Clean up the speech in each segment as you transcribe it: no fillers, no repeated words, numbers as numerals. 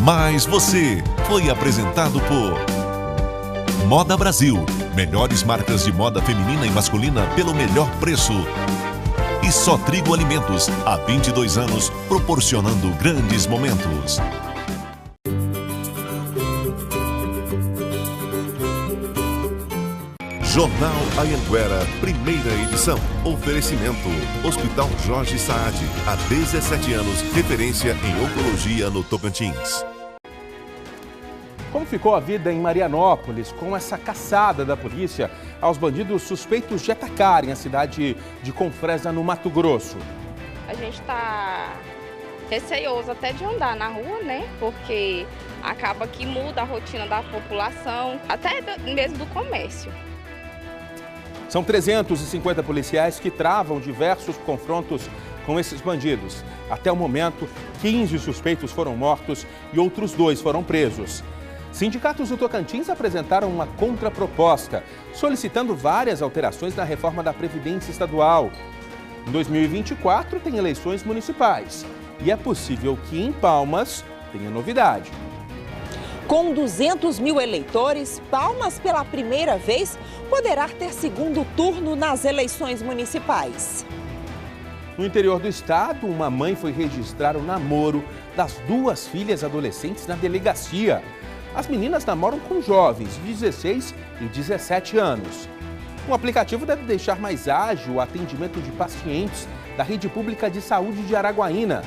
Mais Você foi apresentado por Moda Brasil. Melhores marcas de moda feminina e masculina pelo melhor preço. E Só Trigo Alimentos, há 22 anos, proporcionando grandes momentos. Jornal Anhanguera, primeira edição. Oferecimento: Hospital Jorge Saad, há 17 anos, referência em oncologia no Tocantins. Como ficou a vida em Marianópolis com essa caçada da polícia aos bandidos suspeitos de atacarem a cidade de Confresa, no Mato Grosso? A gente está receoso até de andar na rua, né? Porque acaba que muda a rotina da população, até mesmo do comércio. São 350 policiais que travam diversos confrontos com esses bandidos. Até o momento, 15 suspeitos foram mortos e outros 2 foram presos. Sindicatos do Tocantins apresentaram uma contraproposta, solicitando várias alterações na reforma da Previdência Estadual. Em 2024 tem eleições municipais e é possível que em Palmas tenha novidade. Com 200 mil eleitores, Palmas pela primeira vez poderá ter segundo turno nas eleições municipais. No interior do estado, uma mãe foi registrar o namoro das 2 filhas adolescentes na delegacia. As meninas namoram com jovens de 16 e 17 anos. O aplicativo deve deixar mais ágil o atendimento de pacientes da Rede Pública de Saúde de Araguaína.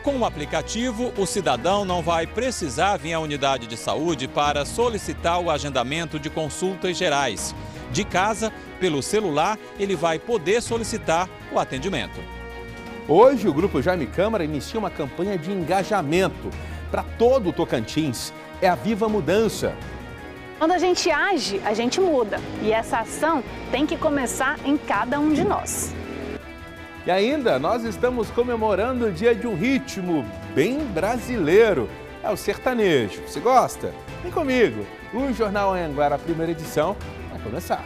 Com o aplicativo, o cidadão não vai precisar vir à unidade de saúde para solicitar o agendamento de consultas gerais. De casa, pelo celular, ele vai poder solicitar o atendimento. Hoje, o Grupo Jaime Câmara inicia uma campanha de engajamento para todo o Tocantins. É a Viva Mudança. Quando a gente age, a gente muda. E essa ação tem que começar em cada um de nós. E ainda, nós estamos comemorando o dia de um ritmo bem brasileiro. É o sertanejo. Você gosta? Vem comigo. O Jornal Anhanguera, primeira edição, vai começar.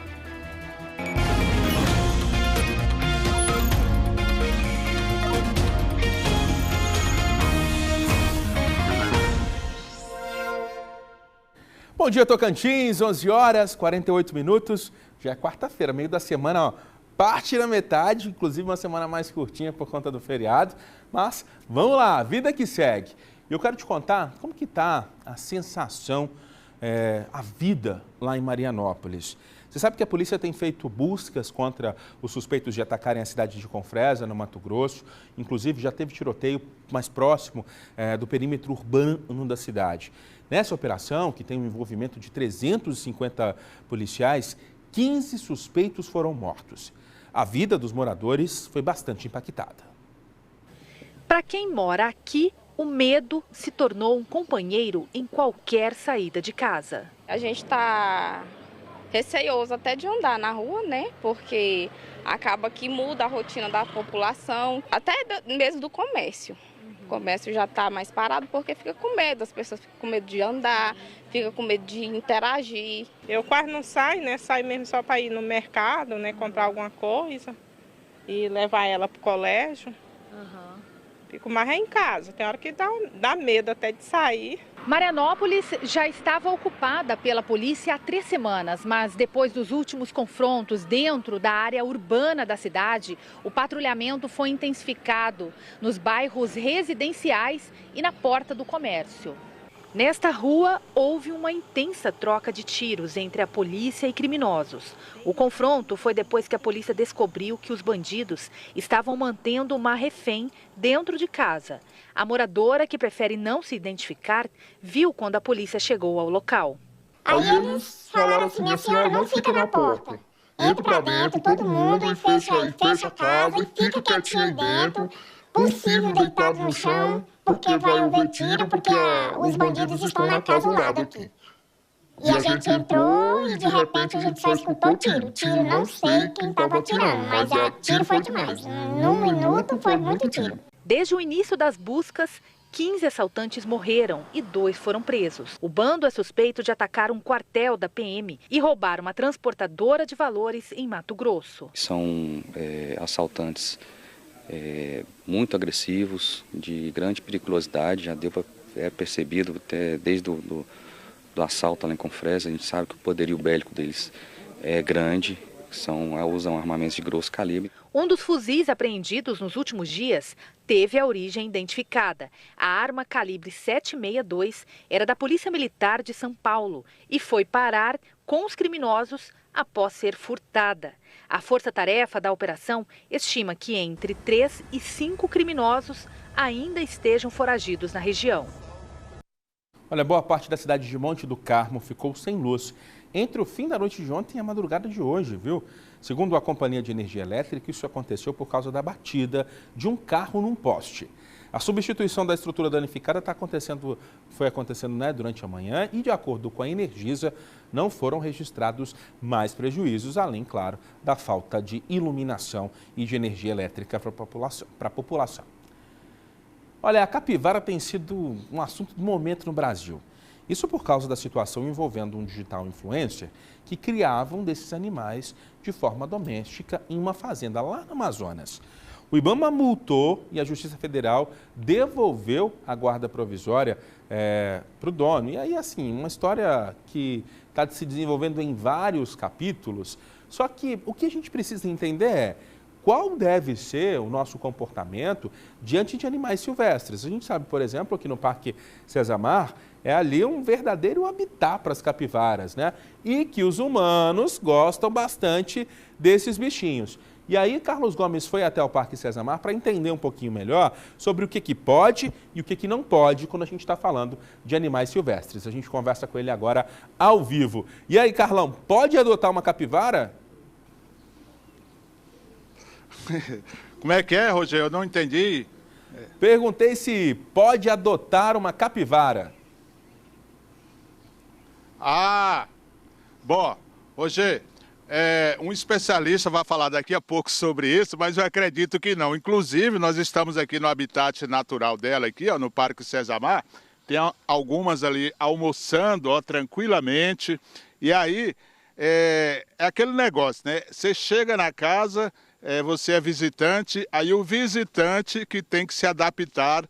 Bom dia, Tocantins, 11 horas, 48 minutos. Já é quarta-feira, meio da semana, ó. Parte na metade, inclusive uma semana mais curtinha por conta do feriado. Mas vamos lá, vida que segue. E eu quero te contar como que está a sensação, a vida lá em Marianópolis. Você sabe que a polícia tem feito buscas contra os suspeitos de atacarem a cidade de Confresa, no Mato Grosso. Inclusive, já teve tiroteio mais próximo do perímetro urbano da cidade. Nessa operação, que tem um envolvimento de 350 policiais, 15 suspeitos foram mortos. A vida dos moradores foi bastante impactada. Para quem mora aqui, o medo se tornou um companheiro em qualquer saída de casa. A gente está receoso até de andar na rua, né? Porque acaba que muda a rotina da população, até mesmo do comércio. O comércio já está mais parado porque fica com medo, as pessoas ficam com medo de andar, ficam com medo de interagir. Eu quase não saio, né? Saio mesmo só para ir no mercado, né? Comprar alguma coisa e levar ela para o colégio. Fico mais em casa, tem hora que dá medo até de sair. Marianópolis já estava ocupada pela polícia há 3 semanas, mas depois dos últimos confrontos dentro da área urbana da cidade, o patrulhamento foi intensificado nos bairros residenciais e na porta do comércio. Nesta rua, houve uma intensa troca de tiros entre a polícia e criminosos. O confronto foi depois que a polícia descobriu que os bandidos estavam mantendo uma refém dentro de casa. A moradora, que prefere não se identificar, viu quando a polícia chegou ao local. Aí eles falaram assim: minha senhora, não fica na porta. Entra pra dentro, todo mundo, e fecha a casa, e fica quietinho aí dentro. Possível deitado no chão, porque vai ouvir tiro, porque os bandidos estão na casa ao lado aqui. E a gente entrou e de repente a gente só escutou tiro. Tiro, não sei quem estava atirando, mas tiro foi demais. Num minuto foi muito tiro. Desde o início das buscas, 15 assaltantes morreram e 2 foram presos. O bando é suspeito de atacar um quartel da PM e roubar uma transportadora de valores em Mato Grosso. São assaltantes muito agressivos, de grande periculosidade, já deu percebido até desde do assalto lá em Confresa. A gente sabe que o poderio bélico deles é grande, usam armamentos de grosso calibre. Um dos fuzis apreendidos nos últimos dias teve a origem identificada. A arma calibre 7,62 era da Polícia Militar de São Paulo e foi parar com os criminosos após ser furtada. A força-tarefa da operação estima que entre 3 e 5 criminosos ainda estejam foragidos na região. Olha, boa parte da cidade de Monte do Carmo ficou sem luz entre o fim da noite de ontem e a madrugada de hoje, viu? Segundo a Companhia de Energia Elétrica, isso aconteceu por causa da batida de um carro num poste. A substituição da estrutura danificada foi acontecendo durante a manhã e, de acordo com a Energisa, não foram registrados mais prejuízos, além, claro, da falta de iluminação e de energia elétrica para a população. Olha, a capivara tem sido um assunto do momento no Brasil. Isso por causa da situação envolvendo um digital influencer que criava um desses animais de forma doméstica em uma fazenda lá no Amazonas. O IBAMA multou e a Justiça Federal devolveu a guarda provisória para o dono. E aí, assim, uma história que está se desenvolvendo em vários capítulos. Só que o que a gente precisa entender é qual deve ser o nosso comportamento diante de animais silvestres. A gente sabe, por exemplo, que no Parque Sessamar é ali um verdadeiro habitat para as capivaras, né? E que os humanos gostam bastante desses bichinhos. E aí, Carlos Gomes foi até o Parque Sessamar para entender um pouquinho melhor sobre o que pode e o que não pode quando a gente está falando de animais silvestres. A gente conversa com ele agora ao vivo. E aí, Carlão, pode adotar uma capivara? Como é que é, Rogério? Eu não entendi. Perguntei se pode adotar uma capivara. Bom, Rogério, um especialista vai falar daqui a pouco sobre isso, mas eu acredito que não. Inclusive, nós estamos aqui no habitat natural dela, aqui, no Parque Sessamar. Tem algumas ali almoçando, tranquilamente. E aí, é aquele negócio, né? Você chega na casa, você é visitante, aí o visitante que tem que se adaptar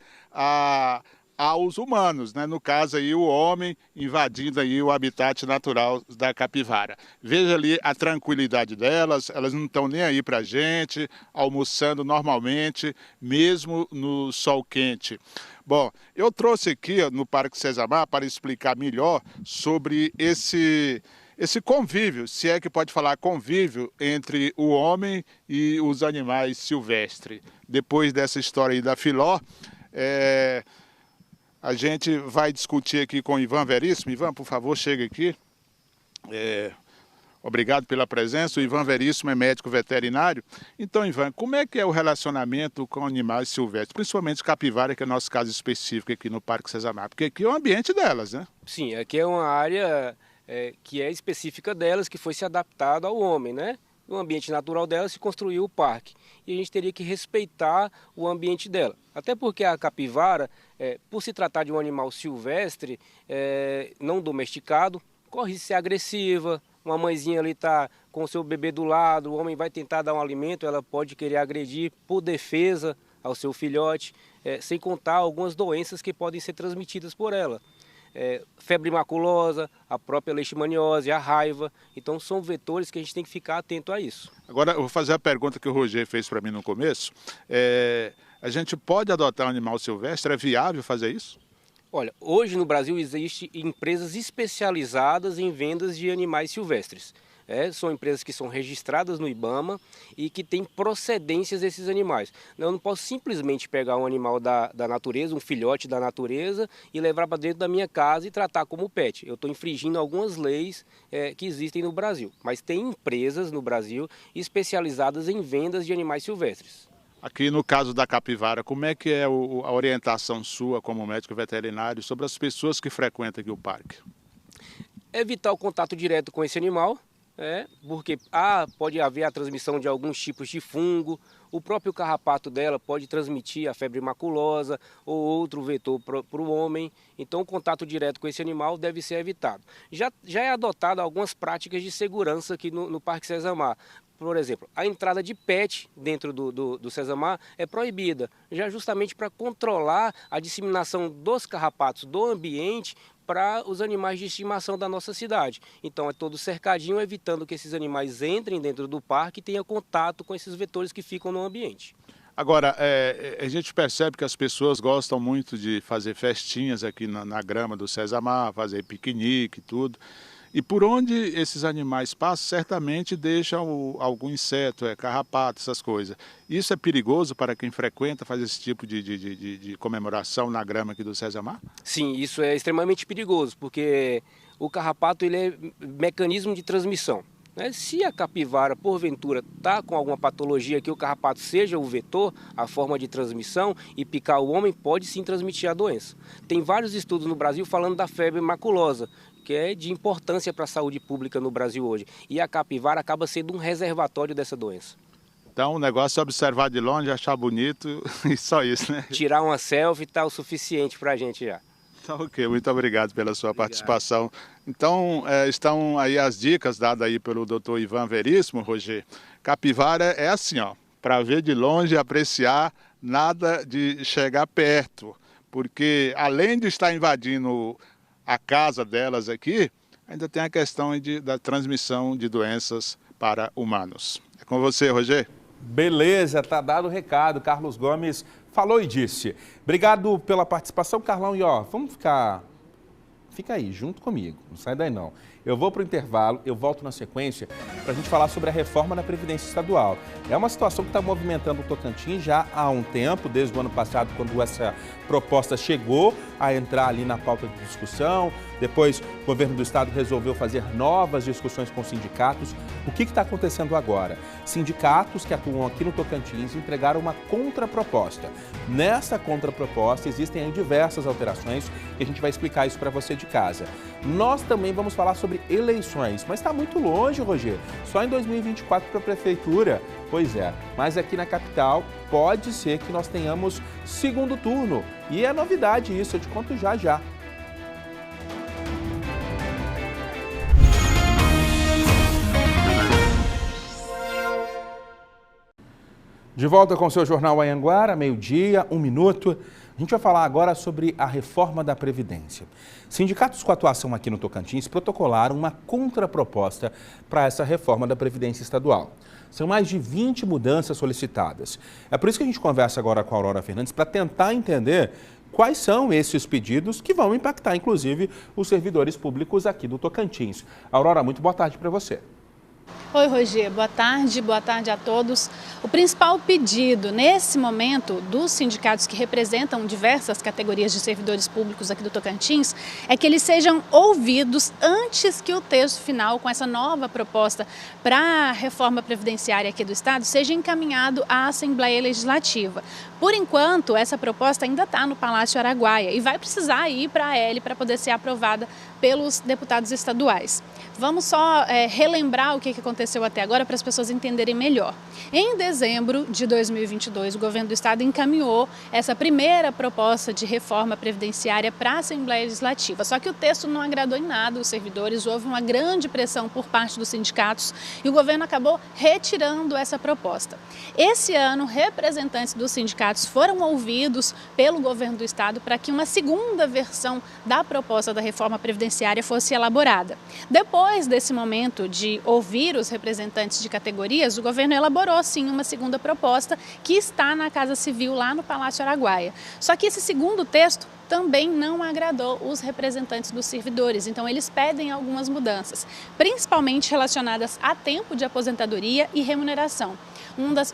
aos humanos, né? No caso aí o homem invadindo aí o habitat natural da capivara. Veja ali a tranquilidade delas, elas não estão nem aí pra gente, almoçando normalmente, mesmo no sol quente. Bom, eu trouxe aqui no Parque Sessamar para explicar melhor sobre esse convívio, se é que pode falar convívio, entre o homem e os animais silvestres. Depois dessa história aí da Filó, a gente vai discutir aqui com o Ivan Veríssimo. Ivan, por favor, chega aqui. Obrigado pela presença. O Ivan Veríssimo é médico veterinário. Então, Ivan, como é que é o relacionamento com animais silvestres, principalmente capivara, que é o nosso caso específico aqui no Parque Sessamar? Porque aqui é o ambiente delas, né? Sim, aqui é uma área que é específica delas, que foi se adaptado ao homem, né? No ambiente natural dela se construiu o parque. E a gente teria que respeitar o ambiente dela. Até porque a capivara, por se tratar de um animal silvestre, não domesticado, corre de ser agressiva. Uma mãezinha ali está com o seu bebê do lado, o homem vai tentar dar um alimento, ela pode querer agredir por defesa ao seu filhote, sem contar algumas doenças que podem ser transmitidas por ela. Febre maculosa, a própria leishmaniose, a raiva. Então são vetores que a gente tem que ficar atento a isso. Agora eu vou fazer a pergunta que o Rogério fez para mim no começo. A gente pode adotar um animal silvestre? É viável fazer isso? Olha, hoje no Brasil existem empresas especializadas em vendas de animais silvestres. São empresas que são registradas no IBAMA e que têm procedências desses animais. Eu não posso simplesmente pegar um animal da natureza, um filhote da natureza, e levar para dentro da minha casa e tratar como pet. Eu estou infringindo algumas leis que existem no Brasil. Mas tem empresas no Brasil especializadas em vendas de animais silvestres. Aqui no caso da capivara, como é que é a orientação sua como médico veterinário sobre as pessoas que frequentam aqui o parque? Evitar o contato direto com esse animal. Porque pode haver a transmissão de alguns tipos de fungo, o próprio carrapato dela pode transmitir a febre maculosa ou outro vetor para o homem, então o contato direto com esse animal deve ser evitado. Já é adotado algumas práticas de segurança aqui no Parque Sessamar, Por exemplo, a entrada de pet dentro do Cezamar é proibida, já justamente para controlar a disseminação dos carrapatos do ambiente para os animais de estimação da nossa cidade. Então é todo cercadinho, evitando que esses animais entrem dentro do parque e tenham contato com esses vetores que ficam no ambiente. Agora, a gente percebe que as pessoas gostam muito de fazer festinhas aqui na grama do Cezamar, fazer piquenique e tudo. E por onde esses animais passam, certamente deixam algum inseto, carrapato, essas coisas. Isso é perigoso para quem frequenta, faz esse tipo de comemoração na grama aqui do Cezamar? Sim, isso é extremamente perigoso, porque o carrapato ele é mecanismo de transmissão. Se a capivara, porventura, está com alguma patologia que o carrapato seja o vetor, a forma de transmissão, e picar o homem, pode sim transmitir a doença. Tem vários estudos no Brasil falando da febre maculosa, que é de importância para a saúde pública no Brasil hoje. E a capivara acaba sendo um reservatório dessa doença. Então o negócio é observar de longe, achar bonito e só isso, né? Tirar uma selfie está o suficiente para a gente já. Então, ok, muito obrigado pela sua participação. Então, estão aí as dicas dadas aí pelo Dr. Ivan Veríssimo, Roger. Capivara é assim, ó, para ver de longe, apreciar, nada de chegar perto. Porque além de estar invadindo a casa delas aqui, ainda tem a questão da transmissão de doenças para humanos. É com você, Roger. Beleza, tá dado o recado. Carlos Gomes falou e disse. Obrigado pela participação, Carlão. E ó, vamos ficar... Fica aí, junto comigo. Não sai daí não. Eu vou para o intervalo, eu volto na sequência para a gente falar sobre a reforma da Previdência Estadual. É uma situação que está movimentando o Tocantins já há um tempo, desde o ano passado, quando essa proposta chegou a entrar ali na pauta de discussão. Depois, o governo do estado resolveu fazer novas discussões com sindicatos. O que está acontecendo agora? Sindicatos que atuam aqui no Tocantins entregaram uma contraproposta. Nessa contraproposta existem aí diversas alterações e a gente vai explicar isso para você de casa. Nós também vamos falar sobre eleições, mas está muito longe, Roger. Só em 2024 para a prefeitura. Pois é, mas aqui na capital pode ser que nós tenhamos segundo turno. E é novidade isso, eu te conto já já. De volta com o seu Jornal Anhanguera, meio-dia, 1 minuto. A gente vai falar agora sobre a reforma da Previdência. Sindicatos com atuação aqui no Tocantins protocolaram uma contraproposta para essa reforma da Previdência Estadual. São mais de 20 mudanças solicitadas. É por isso que a gente conversa agora com a Aurora Fernandes para tentar entender quais são esses pedidos que vão impactar, inclusive, os servidores públicos aqui do Tocantins. Aurora, muito boa tarde para você. Oi, Roger. Boa tarde a todos. O principal pedido nesse momento dos sindicatos que representam diversas categorias de servidores públicos aqui do Tocantins é que eles sejam ouvidos antes que o texto final com essa nova proposta para a reforma previdenciária aqui do estado seja encaminhado à Assembleia Legislativa. Por enquanto, essa proposta ainda está no Palácio Araguaia e vai precisar ir para a AL para poder ser aprovada pelos deputados estaduais. Vamos só relembrar o que aconteceu até agora para as pessoas entenderem melhor. Em dezembro de 2022, o governo do estado encaminhou essa primeira proposta de reforma previdenciária para a Assembleia Legislativa. Só que o texto não agradou em nada os servidores, houve uma grande pressão por parte dos sindicatos e o governo acabou retirando essa proposta. Esse ano, representantes dos sindicatos foram ouvidos pelo governo do estado para que uma segunda versão da proposta da reforma previdenciária fosse elaborada. Depois desse momento de ouvir os representantes de categorias, o governo elaborou sim uma segunda proposta que está na Casa Civil lá no Palácio Araguaia. Só que esse segundo texto também não agradou os representantes dos servidores, então eles pedem algumas mudanças, principalmente relacionadas a tempo de aposentadoria e remuneração.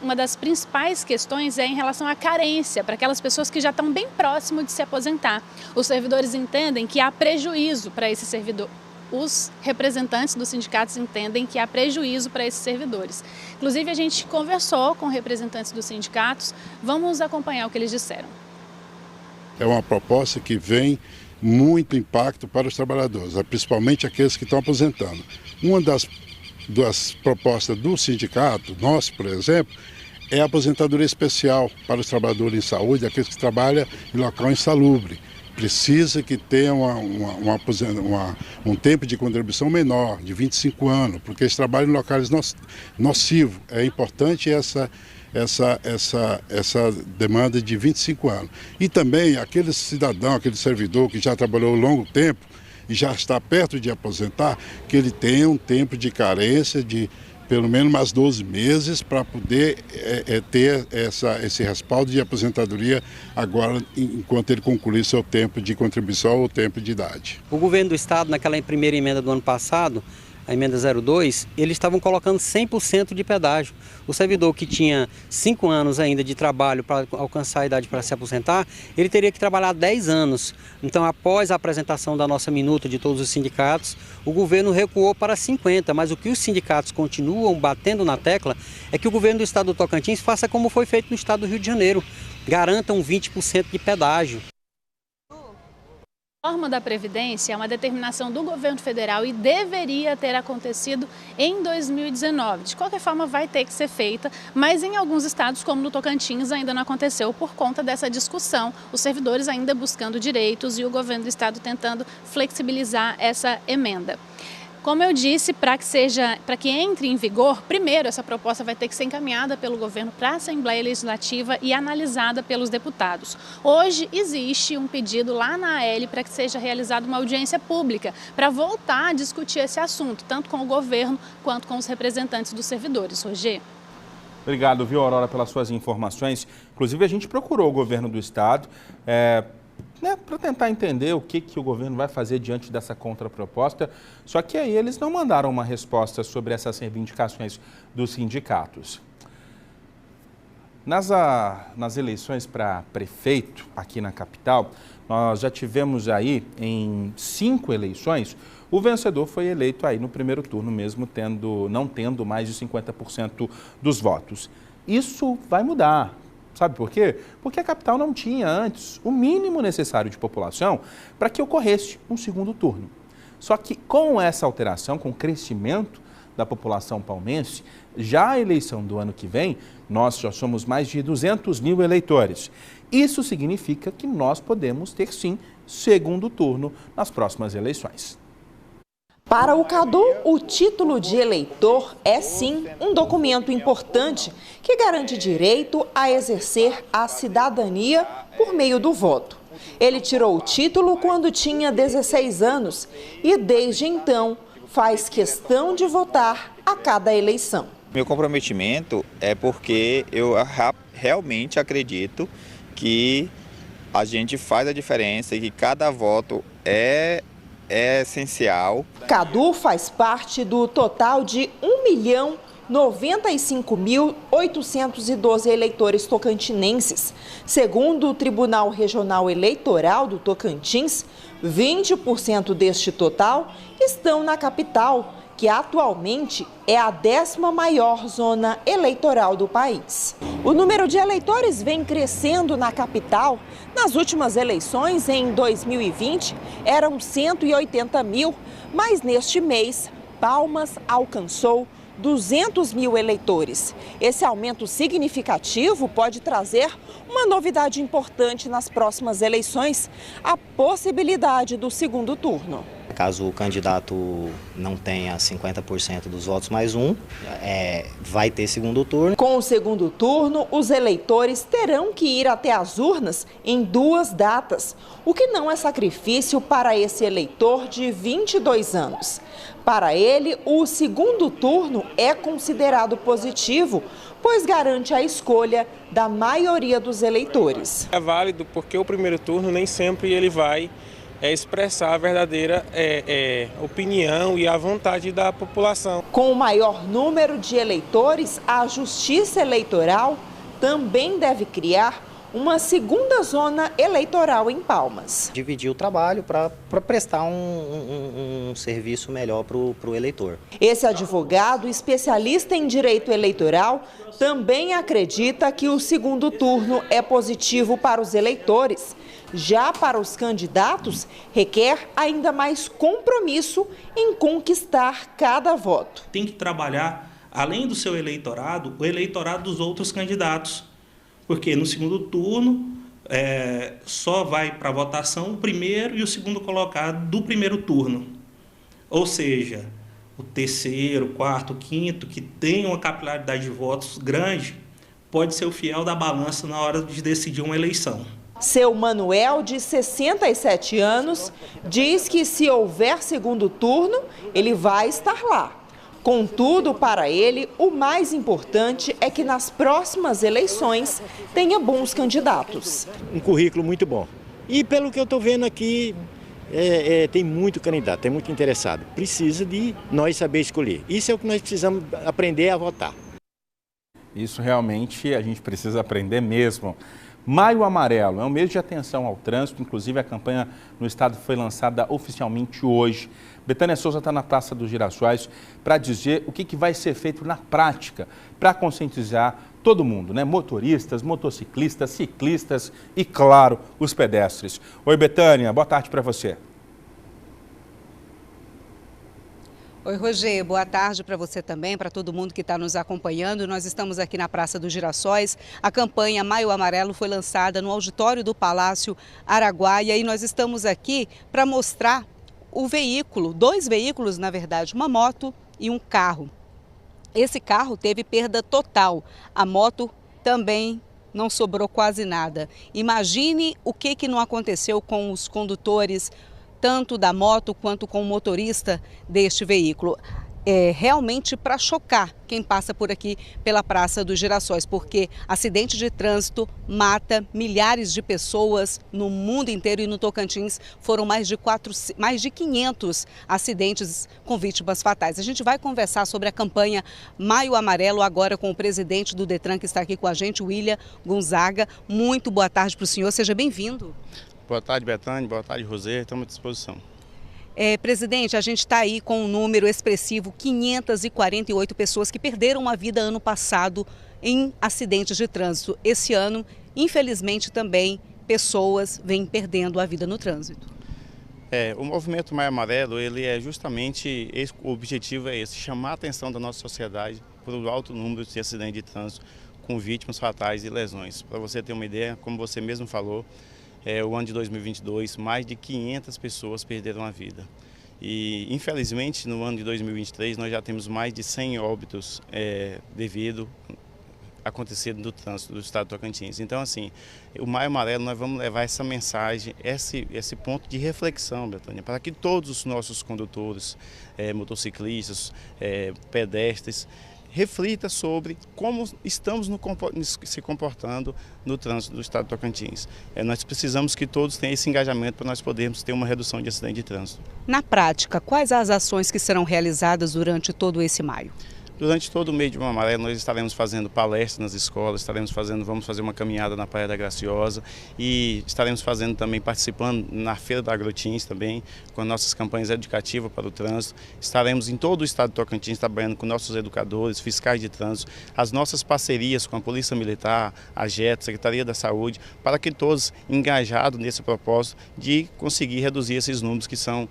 Uma das principais questões é em relação à carência, para aquelas pessoas que já estão bem próximo de se aposentar. Os servidores entendem que há prejuízo para esse servidor. Os representantes dos sindicatos entendem que há prejuízo para esses servidores. Inclusive, a gente conversou com representantes dos sindicatos. Vamos acompanhar o que eles disseram. É uma proposta que vem muito impacto para os trabalhadores, principalmente aqueles que estão aposentando. Uma das propostas do sindicato, nosso, por exemplo, é a aposentadoria especial para os trabalhadores em saúde, aqueles que trabalham em local insalubre. precisa que tenha um tempo de contribuição menor, de 25 anos, porque eles trabalham em locais nocivos. É importante essa demanda de 25 anos. E também aquele cidadão, aquele servidor que já trabalhou longo tempo e já está perto de aposentar, que ele tenha um tempo de carência de pelo menos mais 12 meses para poder ter esse respaldo de aposentadoria agora, enquanto ele concluir seu tempo de contribuição ou tempo de idade. O governo do estado, naquela primeira emenda do ano passado, a emenda 02, eles estavam colocando 100% de pedágio. O servidor que tinha 5 anos ainda de trabalho para alcançar a idade para se aposentar, ele teria que trabalhar 10 anos. Então, após a apresentação da nossa minuta de todos os sindicatos, o governo recuou para 50, mas o que os sindicatos continuam batendo na tecla é que o governo do estado do Tocantins faça como foi feito no estado do Rio de Janeiro, garantam 20% de pedágio. A reforma da Previdência é uma determinação do governo federal e deveria ter acontecido em 2019. De qualquer forma, vai ter que ser feita, mas em alguns estados, como no Tocantins, ainda não aconteceu por conta dessa discussão. Os servidores ainda buscando direitos e o governo do estado tentando flexibilizar essa emenda. Como eu disse, para que entre em vigor, primeiro essa proposta vai ter que ser encaminhada pelo governo para a Assembleia Legislativa e analisada pelos deputados. Hoje existe um pedido lá na AL para que seja realizada uma audiência pública para voltar a discutir esse assunto, tanto com o governo quanto com os representantes dos servidores. Roger. Obrigado, viu, Aurora, pelas suas informações. Inclusive, a gente procurou o governo do estado para tentar entender o que o governo vai fazer diante dessa contraproposta, só que aí eles não mandaram uma resposta sobre essas reivindicações dos sindicatos. Nas eleições para prefeito aqui na capital, nós já tivemos aí em 5 eleições, o vencedor foi eleito aí no primeiro turno mesmo, não tendo mais de 50% dos votos. Isso vai mudar. Sabe por quê? Porque a capital não tinha antes o mínimo necessário de população para que ocorresse um segundo turno. Só que com essa alteração, com o crescimento da população palmense, já a eleição do ano que vem, nós já somos mais de 200 mil eleitores. Isso significa que nós podemos ter, sim, segundo turno nas próximas eleições. Para o Cadu, o título de eleitor é sim um documento importante que garante direito a exercer a cidadania por meio do voto. Ele tirou o título quando tinha 16 anos e desde então faz questão de votar a cada eleição. Meu comprometimento é porque eu realmente acredito que a gente faz a diferença e que cada voto é essencial. Cadu faz parte do total de 1.095.812 eleitores tocantinenses. Segundo o Tribunal Regional Eleitoral do Tocantins, 20% deste total estão na capital, que atualmente é a 10ª maior zona eleitoral do país. O número de eleitores vem crescendo na capital. Nas últimas eleições, em 2020, eram 180 mil, mas neste mês, Palmas alcançou 200 mil eleitores. Esse aumento significativo pode trazer uma novidade importante nas próximas eleições, a possibilidade do segundo turno. Caso o candidato não tenha 50% dos votos mais um, vai ter segundo turno. Com o segundo turno, os eleitores terão que ir até as urnas em 2 datas, o que não é sacrifício para esse eleitor de 22 anos. Para ele, o segundo turno é considerado positivo, pois garante a escolha da maioria dos eleitores. É válido porque o primeiro turno nem sempre ele vai expressar a verdadeira opinião e a vontade da população. Com o maior número de eleitores, a Justiça Eleitoral também deve criar uma segunda zona eleitoral em Palmas. Dividir o trabalho para prestar um serviço melhor para o eleitor. Esse advogado, especialista em direito eleitoral, também acredita que o segundo turno é positivo para os eleitores. Já para os candidatos, requer ainda mais compromisso em conquistar cada voto. Tem que trabalhar, além do seu eleitorado, o eleitorado dos outros candidatos. Porque no segundo turno só vai para votação o primeiro e o segundo colocado do primeiro turno. Ou seja, o terceiro, quarto, quinto, que tem uma capilaridade de votos grande, pode ser o fiel da balança na hora de decidir uma eleição. Seu Manuel, de 67 anos, diz que se houver segundo turno, ele vai estar lá. Contudo, para ele, o mais importante é que nas próximas eleições tenha bons candidatos. Um currículo muito bom. E pelo que eu estou vendo aqui, tem muito candidato, tem muito interessado. Precisa de nós saber escolher. Isso é o que nós precisamos aprender a votar. Isso realmente a gente precisa aprender mesmo. Maio Amarelo é um mês de atenção ao trânsito, inclusive a campanha no estado foi lançada oficialmente hoje. Betânia Souza está na Praça dos Girassóis para dizer o que vai ser feito na prática para conscientizar todo mundo, né? Motoristas, motociclistas, ciclistas e, claro, os pedestres. Oi, Betânia, boa tarde para você. Oi, Roger, boa tarde para você também, para todo mundo que está nos acompanhando. Nós estamos aqui na Praça dos Girassóis. A campanha Maio Amarelo foi lançada no auditório do Palácio Araguaia e nós estamos aqui para mostrar o veículo, 2 veículos, na verdade, uma moto e um carro. Esse carro teve perda total, a moto também não sobrou quase nada. Imagine o que não aconteceu com os condutores, tanto da moto quanto com o motorista deste veículo. É realmente para chocar quem passa por aqui pela Praça dos Girassóis, porque acidente de trânsito mata milhares de pessoas no mundo inteiro e no Tocantins foram mais de 500 acidentes com vítimas fatais. A gente vai conversar sobre a campanha Maio Amarelo agora com o presidente do Detran que está aqui com a gente, William Gonzaga. Muito boa tarde para o senhor, seja bem-vindo. Boa tarde, Betânia, boa tarde, Rosê, estamos à disposição. Presidente, a gente está aí com um número expressivo, 548 pessoas que perderam a vida ano passado em acidentes de trânsito. Esse ano, infelizmente, também pessoas vêm perdendo a vida no trânsito. O movimento Maio Amarelo, ele é justamente, o objetivo é esse, chamar a atenção da nossa sociedade para o alto número de acidentes de trânsito com vítimas fatais e lesões. Para você ter uma ideia, como você mesmo falou, o ano de 2022, mais de 500 pessoas perderam a vida. E, infelizmente, no ano de 2023, nós já temos mais de 100 óbitos devido acontecido no trânsito do estado do Tocantins. Então, assim, o Maio Amarelo, nós vamos levar essa mensagem, esse ponto de reflexão, Betânia, para que todos os nossos condutores, motociclistas, pedestres, reflita sobre como estamos se comportando no trânsito do estado do Tocantins. Nós precisamos que todos tenham esse engajamento para nós podermos ter uma redução de acidente de trânsito. Na prática, quais as ações que serão realizadas durante todo esse maio? Durante todo o mês de Maio Amarelo nós estaremos fazendo palestras nas escolas, vamos fazer uma caminhada na Praia da Graciosa e estaremos participando na Feira da Agrotins também, com nossas campanhas educativas para o trânsito. Estaremos em todo o estado do Tocantins trabalhando com nossos educadores, fiscais de trânsito, as nossas parcerias com a Polícia Militar, a JET, Secretaria da Saúde, para que todos engajados nesse propósito de conseguir reduzir esses números que são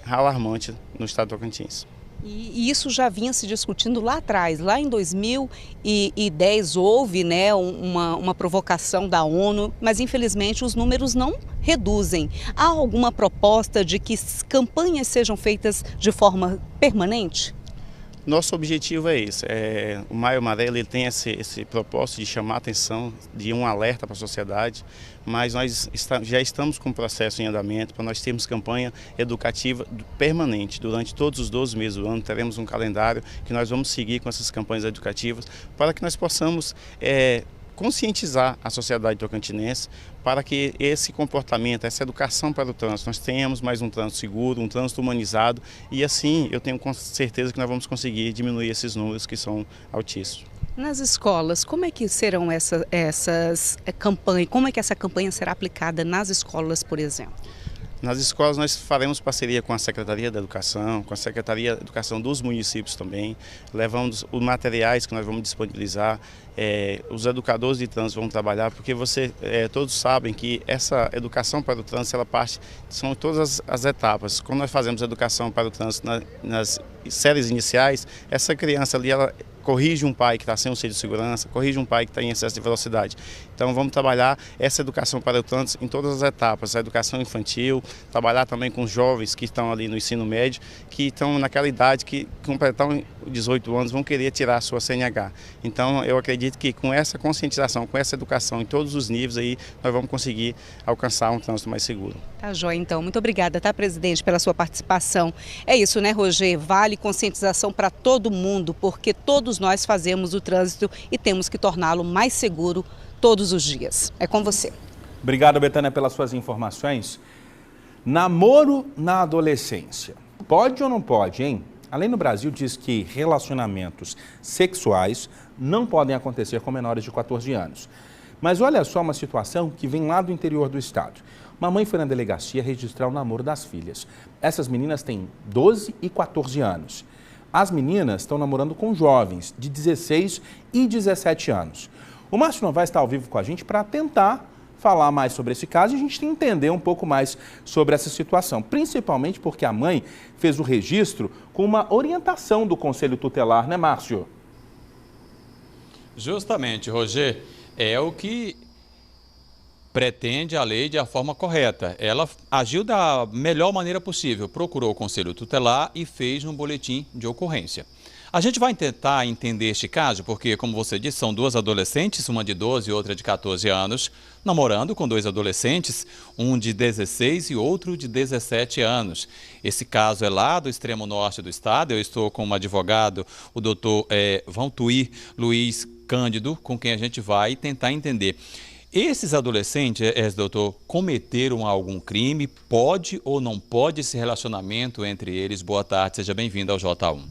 alarmantes no estado do Tocantins. E isso já vinha se discutindo lá atrás, lá em 2010 houve, né, uma provocação da ONU, mas infelizmente os números não reduzem. Há alguma proposta de que campanhas sejam feitas de forma permanente? Nosso objetivo é esse. O Maio Amarelo ele tem esse propósito de chamar a atenção, de um alerta para a sociedade, mas nós já estamos com um processo em andamento para nós termos campanha educativa permanente. Durante todos os 12 meses do ano teremos um calendário que nós vamos seguir com essas campanhas educativas para que nós possamos conscientizar a sociedade tocantinense para que esse comportamento, essa educação para o trânsito, nós tenhamos mais um trânsito seguro, um trânsito humanizado e assim eu tenho certeza que nós vamos conseguir diminuir esses números que são altíssimos. Nas escolas, como é que serão essas campanhas, como é que essa campanha será aplicada nas escolas, por exemplo? Nas escolas nós faremos parceria com a Secretaria da Educação, com a Secretaria da Educação dos municípios também, levamos os materiais que nós vamos disponibilizar, os educadores de trânsito vão trabalhar, porque todos sabem que essa educação para o trânsito, ela parte, são todas as etapas. Quando nós fazemos educação para o trânsito nas séries iniciais, essa criança ali, ela corrige um pai que está sem o cinto de segurança, corrige um pai que está em excesso de velocidade. Então vamos trabalhar essa educação para o trânsito em todas as etapas, a educação infantil, trabalhar também com os jovens que estão ali no ensino médio, que estão naquela idade que completar 18 anos vão querer tirar a sua CNH. Então eu acredito que com essa conscientização, com essa educação em todos os níveis aí, nós vamos conseguir alcançar um trânsito mais seguro. Tá joia, então. Muito obrigada, tá, presidente, pela sua participação. É isso, né, Roger? Vale conscientização para todo mundo, porque todos nós fazemos o trânsito e temos que torná-lo mais seguro todos os dias. É com você. Obrigado, Betânia, pelas suas informações. Namoro na adolescência. Pode ou não pode, hein? A lei no Brasil diz que relacionamentos sexuais não podem acontecer com menores de 14 anos. Mas olha só uma situação que vem lá do interior do estado. Uma mãe foi na delegacia registrar o namoro das filhas. Essas meninas têm 12 e 14 anos. As meninas estão namorando com jovens de 16 e 17 anos. O Márcio Novaes está ao vivo com a gente para tentar falar mais sobre esse caso e a gente entender um pouco mais sobre essa situação. Principalmente porque a mãe fez o registro com uma orientação do Conselho Tutelar, né, Márcio? Justamente, Roger, é o que pretende a lei de a forma correta. Ela agiu da melhor maneira possível, procurou o Conselho Tutelar e fez um boletim de ocorrência. A gente vai tentar entender este caso porque, como você disse, são duas adolescentes, uma de 12 e outra de 14 anos, namorando com dois adolescentes, um de 16 e outro de 17 anos. Esse caso é lá do extremo norte do estado. Eu estou com um advogado, o doutor Valtuir Luiz Cândido, com quem a gente vai tentar entender. Esses adolescentes, doutor, cometeram algum crime? Pode ou não pode esse relacionamento entre eles? Boa tarde, seja bem-vindo ao J1.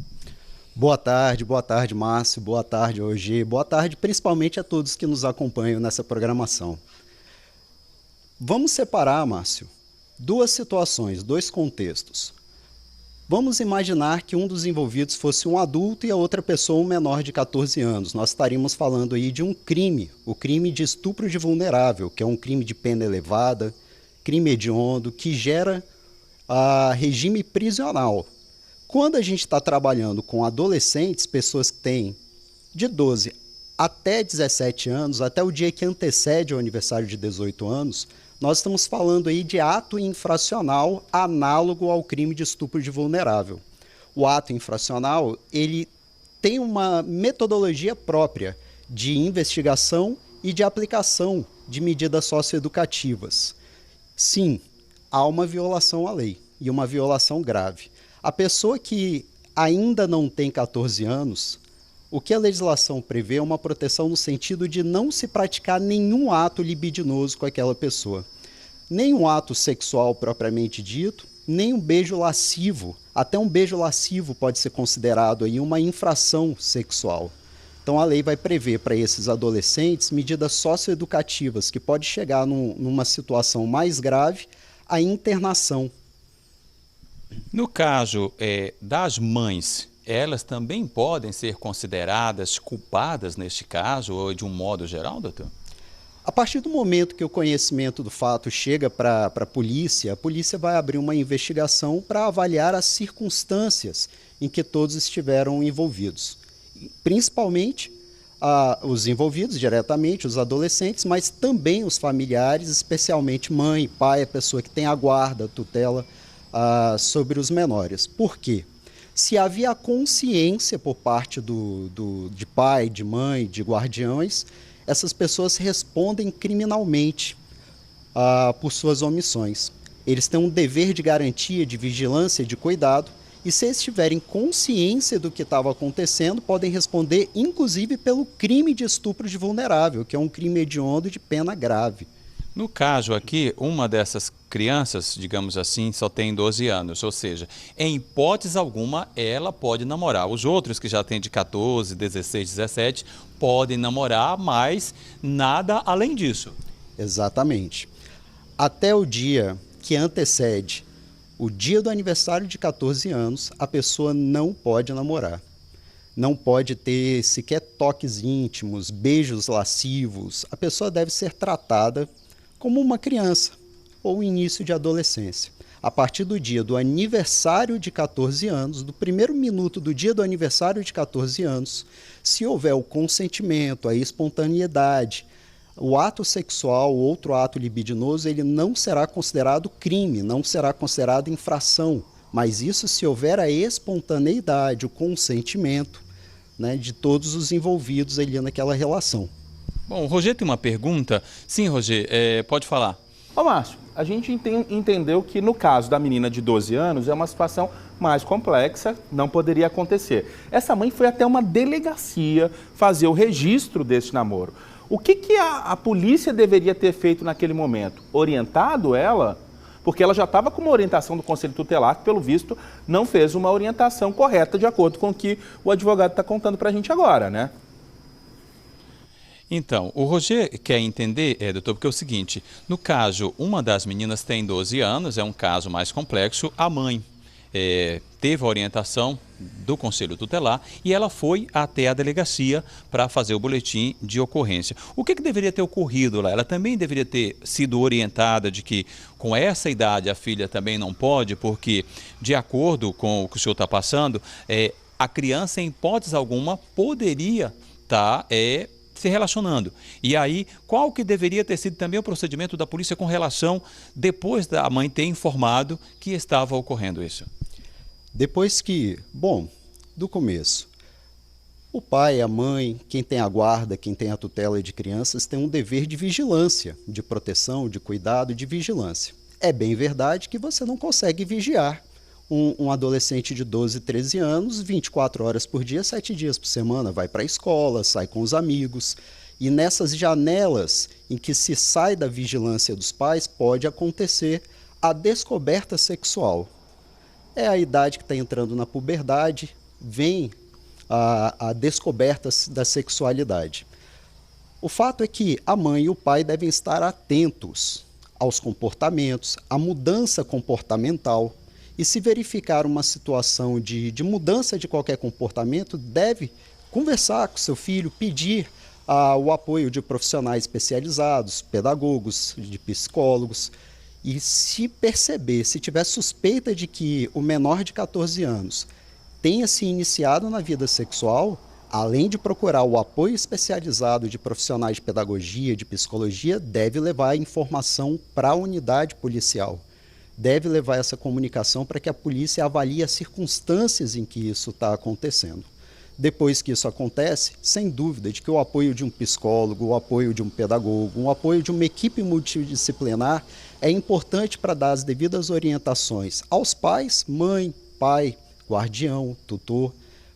Boa tarde, Márcio. Boa tarde, Roger. Boa tarde, principalmente a todos que nos acompanham nessa programação. Vamos separar, Márcio, duas situações, dois contextos. Vamos imaginar que um dos envolvidos fosse um adulto e a outra pessoa um menor de 14 anos. Nós estaríamos falando aí de um crime, o crime de estupro de vulnerável, que é um crime de pena elevada, crime hediondo, que gera regime prisional. Quando a gente está trabalhando com adolescentes, pessoas que têm de 12 até 17 anos, até o dia que antecede o aniversário de 18 anos, nós estamos falando aí de ato infracional análogo ao crime de estupro de vulnerável. O ato infracional, ele tem uma metodologia própria de investigação e de aplicação de medidas socioeducativas. Sim, há uma violação à lei e uma violação grave. A pessoa que ainda não tem 14 anos, o que a legislação prevê é uma proteção no sentido de não se praticar nenhum ato libidinoso com aquela pessoa. Nem um ato sexual propriamente dito, nem um beijo lascivo. Até um beijo lascivo pode ser considerado aí uma infração sexual. Então a lei vai prever para esses adolescentes medidas socioeducativas que pode chegar numa situação mais grave, a internação. No caso das mães, elas também podem ser consideradas culpadas neste caso, ou de um modo geral, doutor? A partir do momento que o conhecimento do fato chega para a polícia vai abrir uma investigação para avaliar as circunstâncias em que todos estiveram envolvidos. Principalmente os envolvidos diretamente, os adolescentes, mas também os familiares, especialmente mãe, pai, a pessoa que tem a guarda, a tutela sobre os menores. Por quê? Se havia consciência por parte de pai, de mãe, de guardiões, essas pessoas respondem criminalmente por suas omissões. Eles têm um dever de garantia, de vigilância, de cuidado, e se eles tiverem consciência do que estava acontecendo, podem responder, inclusive, pelo crime de estupro de vulnerável, que é um crime hediondo de pena grave. No caso aqui, uma dessas crianças, digamos assim, só tem 12 anos, ou seja, em hipótese alguma, ela pode namorar. Os outros que já têm de 14, 16, 17, podem namorar, mas nada além disso. Exatamente. Até o dia que antecede o dia do aniversário de 14 anos, a pessoa não pode namorar. Não pode ter sequer toques íntimos, beijos lascivos. A pessoa deve ser tratada como uma criança ou início de adolescência. a partir do dia do aniversário de 14 anos, do primeiro minuto do dia do aniversário de 14 anos, se houver o consentimento, a espontaneidade, o ato sexual, outro ato libidinoso, ele não será considerado crime, não será considerado infração, mas isso se houver a espontaneidade, o consentimento, né, de todos os envolvidos ali naquela relação. Bom, o Roger tem uma pergunta. Sim, Roger, pode falar. Ô Márcio, a gente entendeu que no caso da menina de 12 anos é uma situação mais complexa, não poderia acontecer. Essa mãe foi até uma delegacia fazer o registro desse namoro. O que a polícia deveria ter feito naquele momento? Orientado ela? Porque ela já estava com uma orientação do Conselho Tutelar, que pelo visto não fez uma orientação correta de acordo com o que o advogado está contando para a gente agora, né? Então, o Roger quer entender, doutor, porque é o seguinte, no caso, uma das meninas tem 12 anos, é um caso mais complexo, a mãe teve a orientação do Conselho Tutelar e ela foi até a delegacia para fazer o boletim de ocorrência. O que deveria ter ocorrido lá? Ela também deveria ter sido orientada de que com essa idade a filha também não pode, porque de acordo com o que o senhor está passando, a criança em hipótese alguma poderia estar se relacionando. E aí, qual que deveria ter sido também o procedimento da polícia com relação, depois da mãe ter informado que estava ocorrendo isso? Depois que, do começo, o pai, a mãe, quem tem a guarda, quem tem a tutela de crianças, tem um dever de vigilância, de proteção, de cuidado, de vigilância. É bem verdade que você não consegue vigiar um adolescente de 12, 13 anos, 24 horas por dia, 7 dias por semana, vai para a escola, sai com os amigos. E nessas janelas em que se sai da vigilância dos pais, pode acontecer a descoberta sexual. É a idade que está entrando na puberdade, vem a descoberta da sexualidade. O fato é que a mãe e o pai devem estar atentos aos comportamentos, à mudança comportamental. E se verificar uma situação de mudança de qualquer comportamento, deve conversar com seu filho, pedir o apoio de profissionais especializados, pedagogos, de psicólogos. E se perceber, se tiver suspeita de que o menor de 14 anos tenha se iniciado na vida sexual, além de procurar o apoio especializado de profissionais de pedagogia, de psicologia, deve levar a informação para a unidade policial. Deve levar essa comunicação para que a polícia avalie as circunstâncias em que isso está acontecendo. Depois que isso acontece, sem dúvida de que o apoio de um psicólogo, o apoio de um pedagogo, o apoio de uma equipe multidisciplinar é importante para dar as devidas orientações aos pais, mãe, pai, guardião, tutor,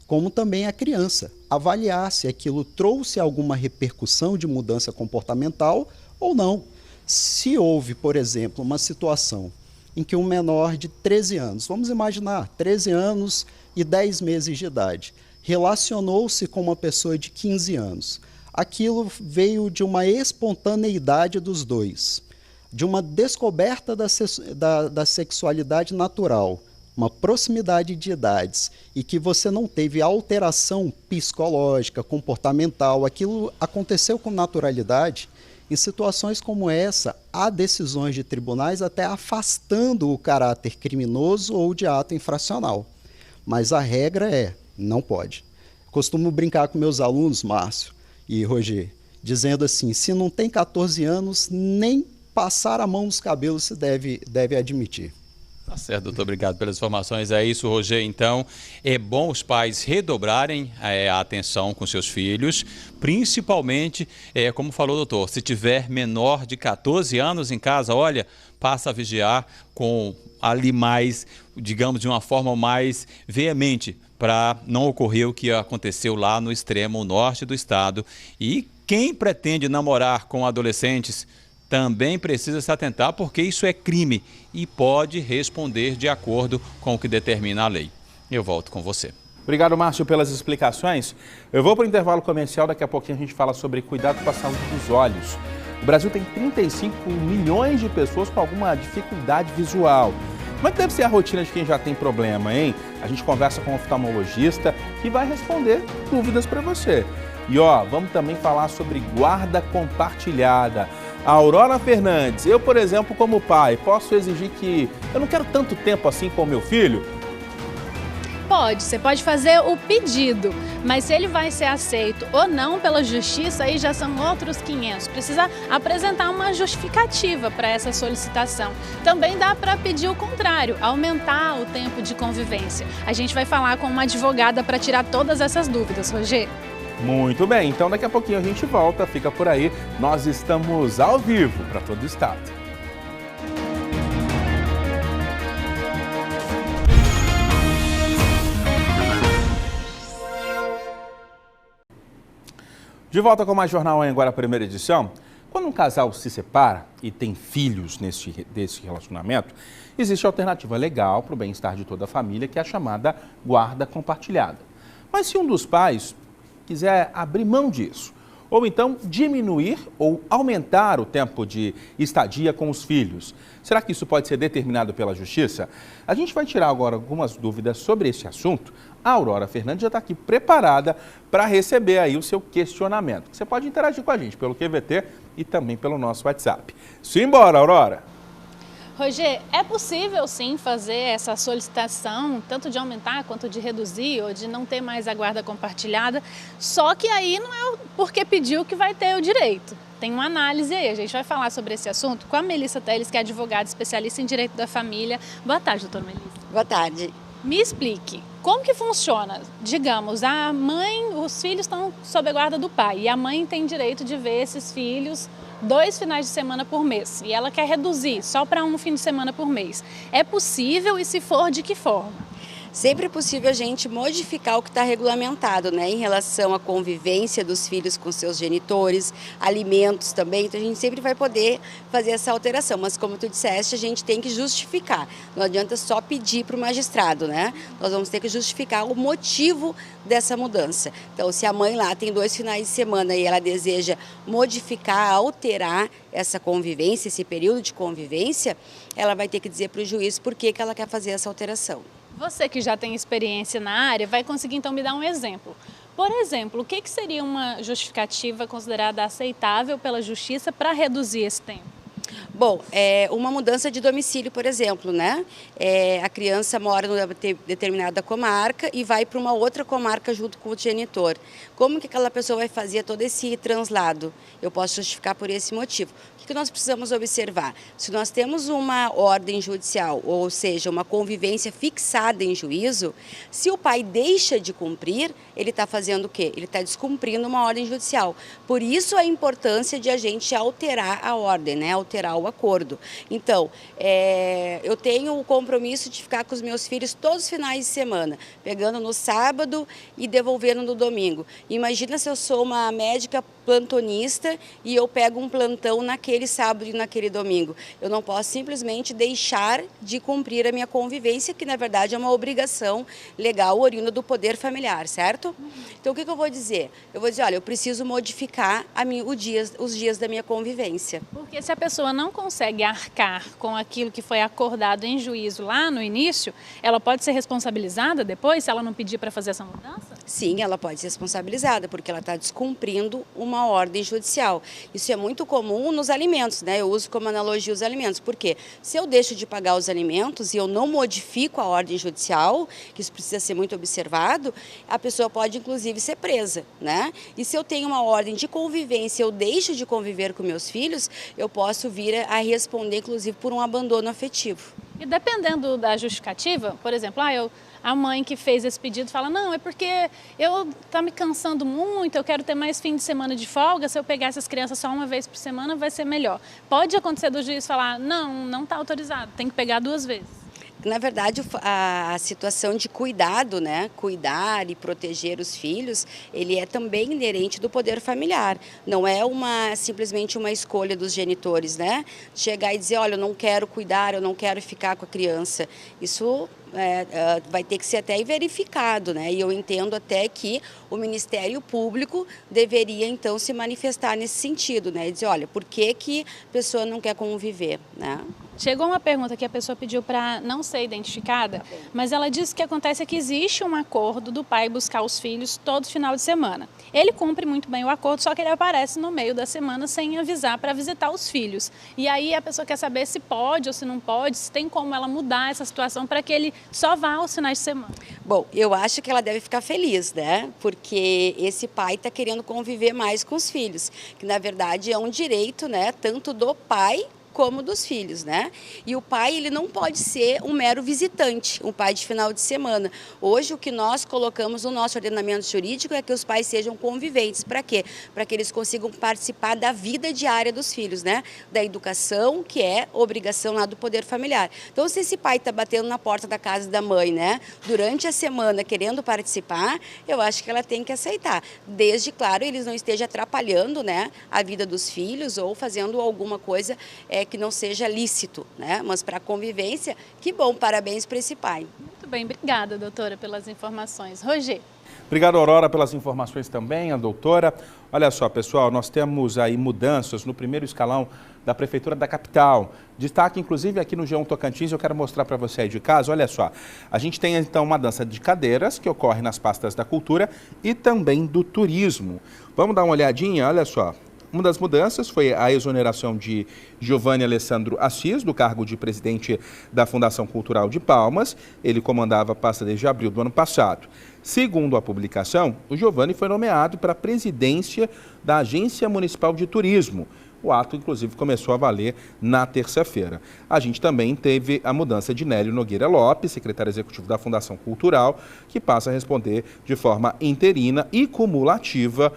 como também a criança, avaliar se aquilo trouxe alguma repercussão de mudança comportamental ou não. Se houve, por exemplo, uma situação em que um menor de 13 anos, vamos imaginar, 13 anos e 10 meses de idade, relacionou-se com uma pessoa de 15 anos. Aquilo veio de uma espontaneidade dos dois, de uma descoberta da sexualidade natural, uma proximidade de idades, e que você não teve alteração psicológica, comportamental, aquilo aconteceu com naturalidade. Em situações como essa, há decisões de tribunais até afastando o caráter criminoso ou de ato infracional. Mas a regra é, não pode. Costumo brincar com meus alunos, Márcio e Roger, dizendo assim, se não tem 14 anos, nem passar a mão nos cabelos se deve admitir. Tá certo, doutor, obrigado pelas informações. É isso, Roger. Então, é bom os pais redobrarem a atenção com seus filhos, principalmente, como falou o doutor, se tiver menor de 14 anos em casa, olha, passa a vigiar com ali mais, digamos, de uma forma mais veemente, para não ocorrer o que aconteceu lá no extremo norte do estado. E quem pretende namorar com adolescentes também precisa se atentar, porque isso é crime e pode responder de acordo com o que determina a lei. Eu volto com você. Obrigado, Márcio, pelas explicações. Eu vou para o intervalo comercial, daqui a pouquinho a gente fala sobre cuidado com a saúde dos olhos. O Brasil tem 35 milhões de pessoas com alguma dificuldade visual. Como é que deve ser a rotina de quem já tem problema, hein? A gente conversa com um oftalmologista que vai responder dúvidas para você. E vamos também falar sobre guarda compartilhada. Aurora Fernandes, eu, por exemplo, como pai, posso exigir que eu não quero tanto tempo assim com o meu filho? Pode, você pode fazer o pedido, mas se ele vai ser aceito ou não pela justiça, aí já são outros 500. Precisa apresentar uma justificativa para essa solicitação. Também dá para pedir o contrário, aumentar o tempo de convivência. A gente vai falar com uma advogada para tirar todas essas dúvidas, Roger. Muito bem, então daqui a pouquinho a gente volta, fica por aí. Nós estamos ao vivo para todo o estado. De volta com mais Jornal Anhanguera, primeira edição. Quando um casal se separa e tem filhos desse relacionamento, existe alternativa legal para o bem-estar de toda a família, que é a chamada guarda compartilhada. Mas se um dos pais quiser abrir mão disso, ou então diminuir ou aumentar o tempo de estadia com os filhos, será que isso pode ser determinado pela Justiça? A gente vai tirar agora algumas dúvidas sobre esse assunto. A Aurora Fernandes já está aqui preparada para receber aí o seu questionamento. Você pode interagir com a gente pelo QVT e também pelo nosso WhatsApp. Simbora, Aurora! Roger, é possível sim fazer essa solicitação, tanto de aumentar quanto de reduzir ou de não ter mais a guarda compartilhada, só que aí não é porque pediu que vai ter o direito. Tem uma análise aí, a gente vai falar sobre esse assunto com a Melissa Teles, que é advogada especialista em direito da família. Boa tarde, doutora Melissa. Boa tarde. Me explique, como que funciona? Digamos, a mãe, os filhos estão sob a guarda do pai e a mãe tem direito de ver esses filhos 2 finais de semana por mês e ela quer reduzir só para 1 fim de semana por mês. É possível e se for, de que forma? Sempre é possível a gente modificar o que está regulamentado, né, em relação à convivência dos filhos com seus genitores, alimentos também, então a gente sempre vai poder fazer essa alteração, mas como tu disseste, a gente tem que justificar, não adianta só pedir para o magistrado, né, nós vamos ter que justificar o motivo dessa mudança. Então, se a mãe lá tem 2 finais de semana e ela deseja modificar, alterar essa convivência, esse período de convivência, ela vai ter que dizer para o juiz por que ela quer fazer essa alteração. Você que já tem experiência na área vai conseguir então me dar um exemplo. Por exemplo, o que seria uma justificativa considerada aceitável pela justiça para reduzir esse tempo? Bom, uma mudança de domicílio, por exemplo, né? A criança mora numa determinada comarca e vai para uma outra comarca junto com o genitor. Como que aquela pessoa vai fazer todo esse translado? Eu posso justificar por esse motivo. O que nós precisamos observar? Se nós temos uma ordem judicial, ou seja, uma convivência fixada em juízo, se o pai deixa de cumprir, ele está fazendo o quê? Ele está descumprindo uma ordem judicial. Por isso a importância de a gente alterar a ordem, né? Alterar o acordo. Então, eu tenho o compromisso de ficar com os meus filhos todos os finais de semana, pegando no sábado e devolvendo no domingo. Imagina se eu sou uma médica plantonista e eu pego um plantão naquele sábado e naquele domingo. Eu não posso simplesmente deixar de cumprir a minha convivência, que na verdade é uma obrigação legal oriunda do poder familiar, certo? Então o que eu vou dizer? Eu vou dizer, olha, eu preciso modificar os dias da minha convivência. Porque se a pessoa não consegue arcar com aquilo que foi acordado em juízo lá no início, ela pode ser responsabilizada depois, se ela não pedir para fazer essa mudança? Sim, ela pode ser responsabilizada, porque ela está descumprindo uma ordem judicial. Isso é muito comum nos alimentos, né? Eu uso como analogia os alimentos, porque se eu deixo de pagar os alimentos e eu não modifico a ordem judicial, que isso precisa ser muito observado, a pessoa pode inclusive ser presa, né? E se eu tenho uma ordem de convivência, eu deixo de conviver com meus filhos, eu posso vir a responder inclusive por um abandono afetivo. E dependendo da justificativa, por exemplo, a mãe que fez esse pedido fala, não, é porque tá me cansando muito, eu quero ter mais fim de semana de folga, se eu pegar essas crianças só uma vez por semana vai ser melhor. Pode acontecer do juiz falar, não está autorizado, tem que pegar 2 vezes. Na verdade, a situação de cuidado, né, cuidar e proteger os filhos, ele é também inerente do poder familiar. Não é simplesmente uma escolha dos genitores, né? Chegar e dizer, olha, eu não quero cuidar, eu não quero ficar com a criança. Isso vai ter que ser até verificado, né? E eu entendo até que o Ministério Público deveria, então, se manifestar nesse sentido, né? E dizer, olha, por que a pessoa não quer conviver, né? Chegou uma pergunta que a pessoa pediu para não ser identificada, mas ela disse que acontece que existe um acordo do pai buscar os filhos todo final de semana. Ele cumpre muito bem o acordo, só que ele aparece no meio da semana sem avisar para visitar os filhos. E aí a pessoa quer saber se pode ou se não pode, se tem como ela mudar essa situação para que ele só vá aos finais de semana. Bom, eu acho que ela deve ficar feliz, né? Porque esse pai está querendo conviver mais com os filhos, que na verdade é um direito, né? Tanto do pai como dos filhos, né? E o pai, ele não pode ser um mero visitante, um pai de final de semana. Hoje, o que nós colocamos no nosso ordenamento jurídico é que os pais sejam conviventes. Para quê? Para que eles consigam participar da vida diária dos filhos, né? Da educação, que é obrigação lá do poder familiar. Então, se esse pai está batendo na porta da casa da mãe, né? Durante a semana, querendo participar, eu acho que ela tem que aceitar. Desde, claro, eles não estejam atrapalhando, né? A vida dos filhos ou fazendo alguma coisa que não seja lícito, né? Mas para a convivência, que bom, parabéns para esse pai. Muito bem, obrigada, doutora, pelas informações. Roger. Obrigado, Aurora, pelas informações também, a doutora. Olha só, pessoal, nós temos aí mudanças no primeiro escalão da Prefeitura da capital. Destaque, inclusive, aqui no G1 Tocantins, eu quero mostrar para você aí de casa. Olha só, a gente tem então uma dança de cadeiras que ocorre nas pastas da cultura e também do turismo. Vamos dar uma olhadinha, olha só. Uma das mudanças foi a exoneração de Giovanni Alessandro Assis, do cargo de presidente da Fundação Cultural de Palmas. Ele comandava a pasta desde abril do ano passado. Segundo a publicação, o Giovanni foi nomeado para a presidência da Agência Municipal de Turismo. O ato, inclusive, começou a valer na terça-feira. A gente também teve a mudança de Nélio Nogueira Lopes, secretário executivo da Fundação Cultural, que passa a responder de forma interina e cumulativa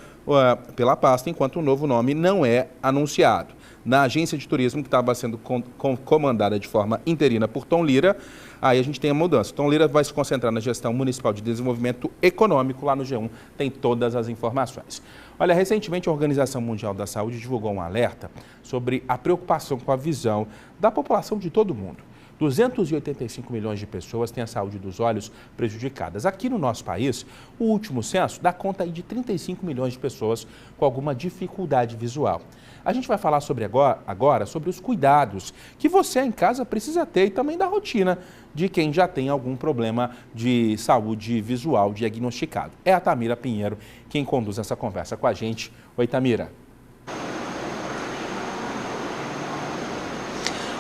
pela pasta, enquanto o novo nome não é anunciado. Na agência de turismo, que estava sendo comandada de forma interina por Tom Lira, aí a gente tem a mudança. Tom Lira vai se concentrar na gestão municipal de desenvolvimento econômico. Lá no G1 tem todas as informações. Olha, recentemente a Organização Mundial da Saúde divulgou um alerta sobre a preocupação com a visão da população de todo mundo. 285 milhões de pessoas têm a saúde dos olhos prejudicadas. Aqui no nosso país, o último censo dá conta aí de 35 milhões de pessoas com alguma dificuldade visual. A gente vai falar agora sobre os cuidados que você em casa precisa ter e também da rotina de quem já tem algum problema de saúde visual diagnosticado. É a Tamira Pinheiro quem conduz essa conversa com a gente. Oi, Tamira.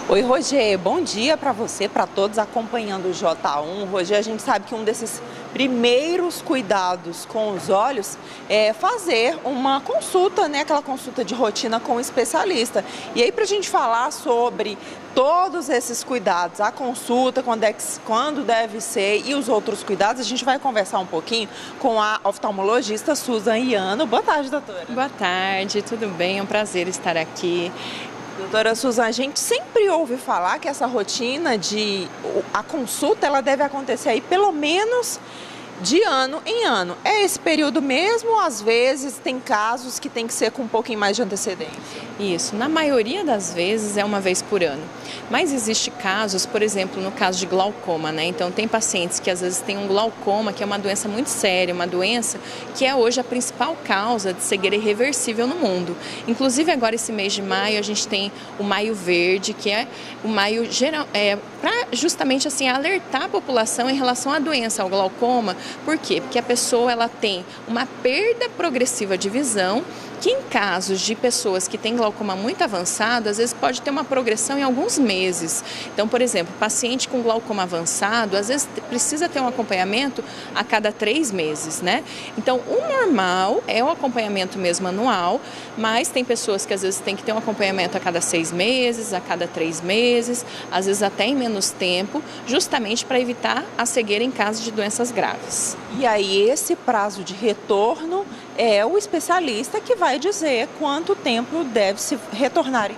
Oi, Roger, bom dia para você, para todos acompanhando o J1. Roger, a gente sabe que um desses primeiros cuidados com os olhos é fazer uma consulta, né? Aquela consulta de rotina com o especialista. E aí, para a gente falar sobre todos esses cuidados, a consulta, quando deve ser e os outros cuidados, a gente vai conversar um pouquinho com a oftalmologista Susan Iano. Boa tarde, doutora. Boa tarde, tudo bem? É um prazer estar aqui. Doutora Susan, a gente sempre ouve falar que essa rotina a consulta, ela deve acontecer aí pelo menos de ano em ano. É esse período mesmo ou às vezes tem casos que tem que ser com um pouquinho mais de antecedência? Isso, na maioria das vezes é uma vez por ano. Mas existe casos, por exemplo, no caso de glaucoma, né? Então tem pacientes que às vezes têm um glaucoma, que é uma doença muito séria, uma doença que é hoje a principal causa de cegueira irreversível no mundo. Inclusive agora esse mês de maio a gente tem o Maio Verde, que é o maio geral, para justamente assim alertar a população em relação à doença, ao glaucoma. Por quê? Porque a pessoa ela tem uma perda progressiva de visão, que em casos de pessoas que têm glaucoma muito avançado, às vezes pode ter uma progressão em alguns meses. Então, por exemplo, paciente com glaucoma avançado, às vezes precisa ter um acompanhamento a cada 3 meses, né? Então, o normal é o acompanhamento mesmo anual, mas tem pessoas que às vezes tem que ter um acompanhamento a cada 6 meses, a cada 3 meses, às vezes até em menos tempo, justamente para evitar a cegueira em caso de doenças graves. E aí, esse prazo de retorno é o especialista que vai dizer quanto tempo deve se retornar.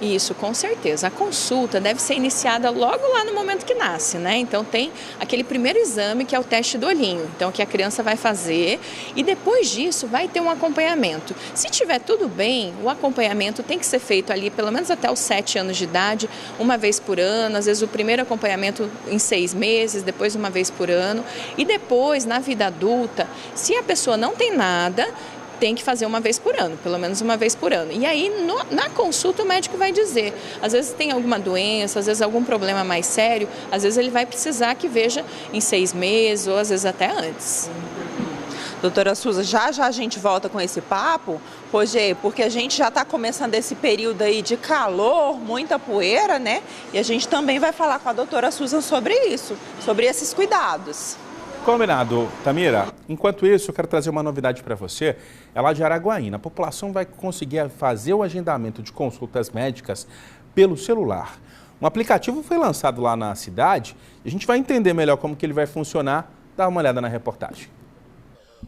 Isso, com certeza. A consulta deve ser iniciada logo lá no momento que nasce, né? Então tem aquele primeiro exame que é o teste do olhinho, então que a criança vai fazer e depois disso vai ter um acompanhamento. Se tiver tudo bem, o acompanhamento tem que ser feito ali pelo menos até os 7 anos de idade, uma vez por ano, às vezes o primeiro acompanhamento em 6 meses, depois uma vez por ano e depois na vida adulta, se a pessoa não tem nada, tem que fazer uma vez por ano, pelo menos uma vez por ano. E aí, na consulta, o médico vai dizer, às vezes tem alguma doença, às vezes algum problema mais sério, às vezes ele vai precisar que veja em 6 meses ou às vezes até antes. Doutora Suza, já a gente volta com esse papo, Rogê, porque a gente já está começando esse período aí de calor, muita poeira, né? E a gente também vai falar com a doutora Suza sobre isso, sobre esses cuidados. Combinado, Tamira. Enquanto isso, eu quero trazer uma novidade para você. É lá de Araguaína. A população vai conseguir fazer o agendamento de consultas médicas pelo celular. Um aplicativo foi lançado lá na cidade e a gente vai entender melhor como que ele vai funcionar. Dá uma olhada na reportagem.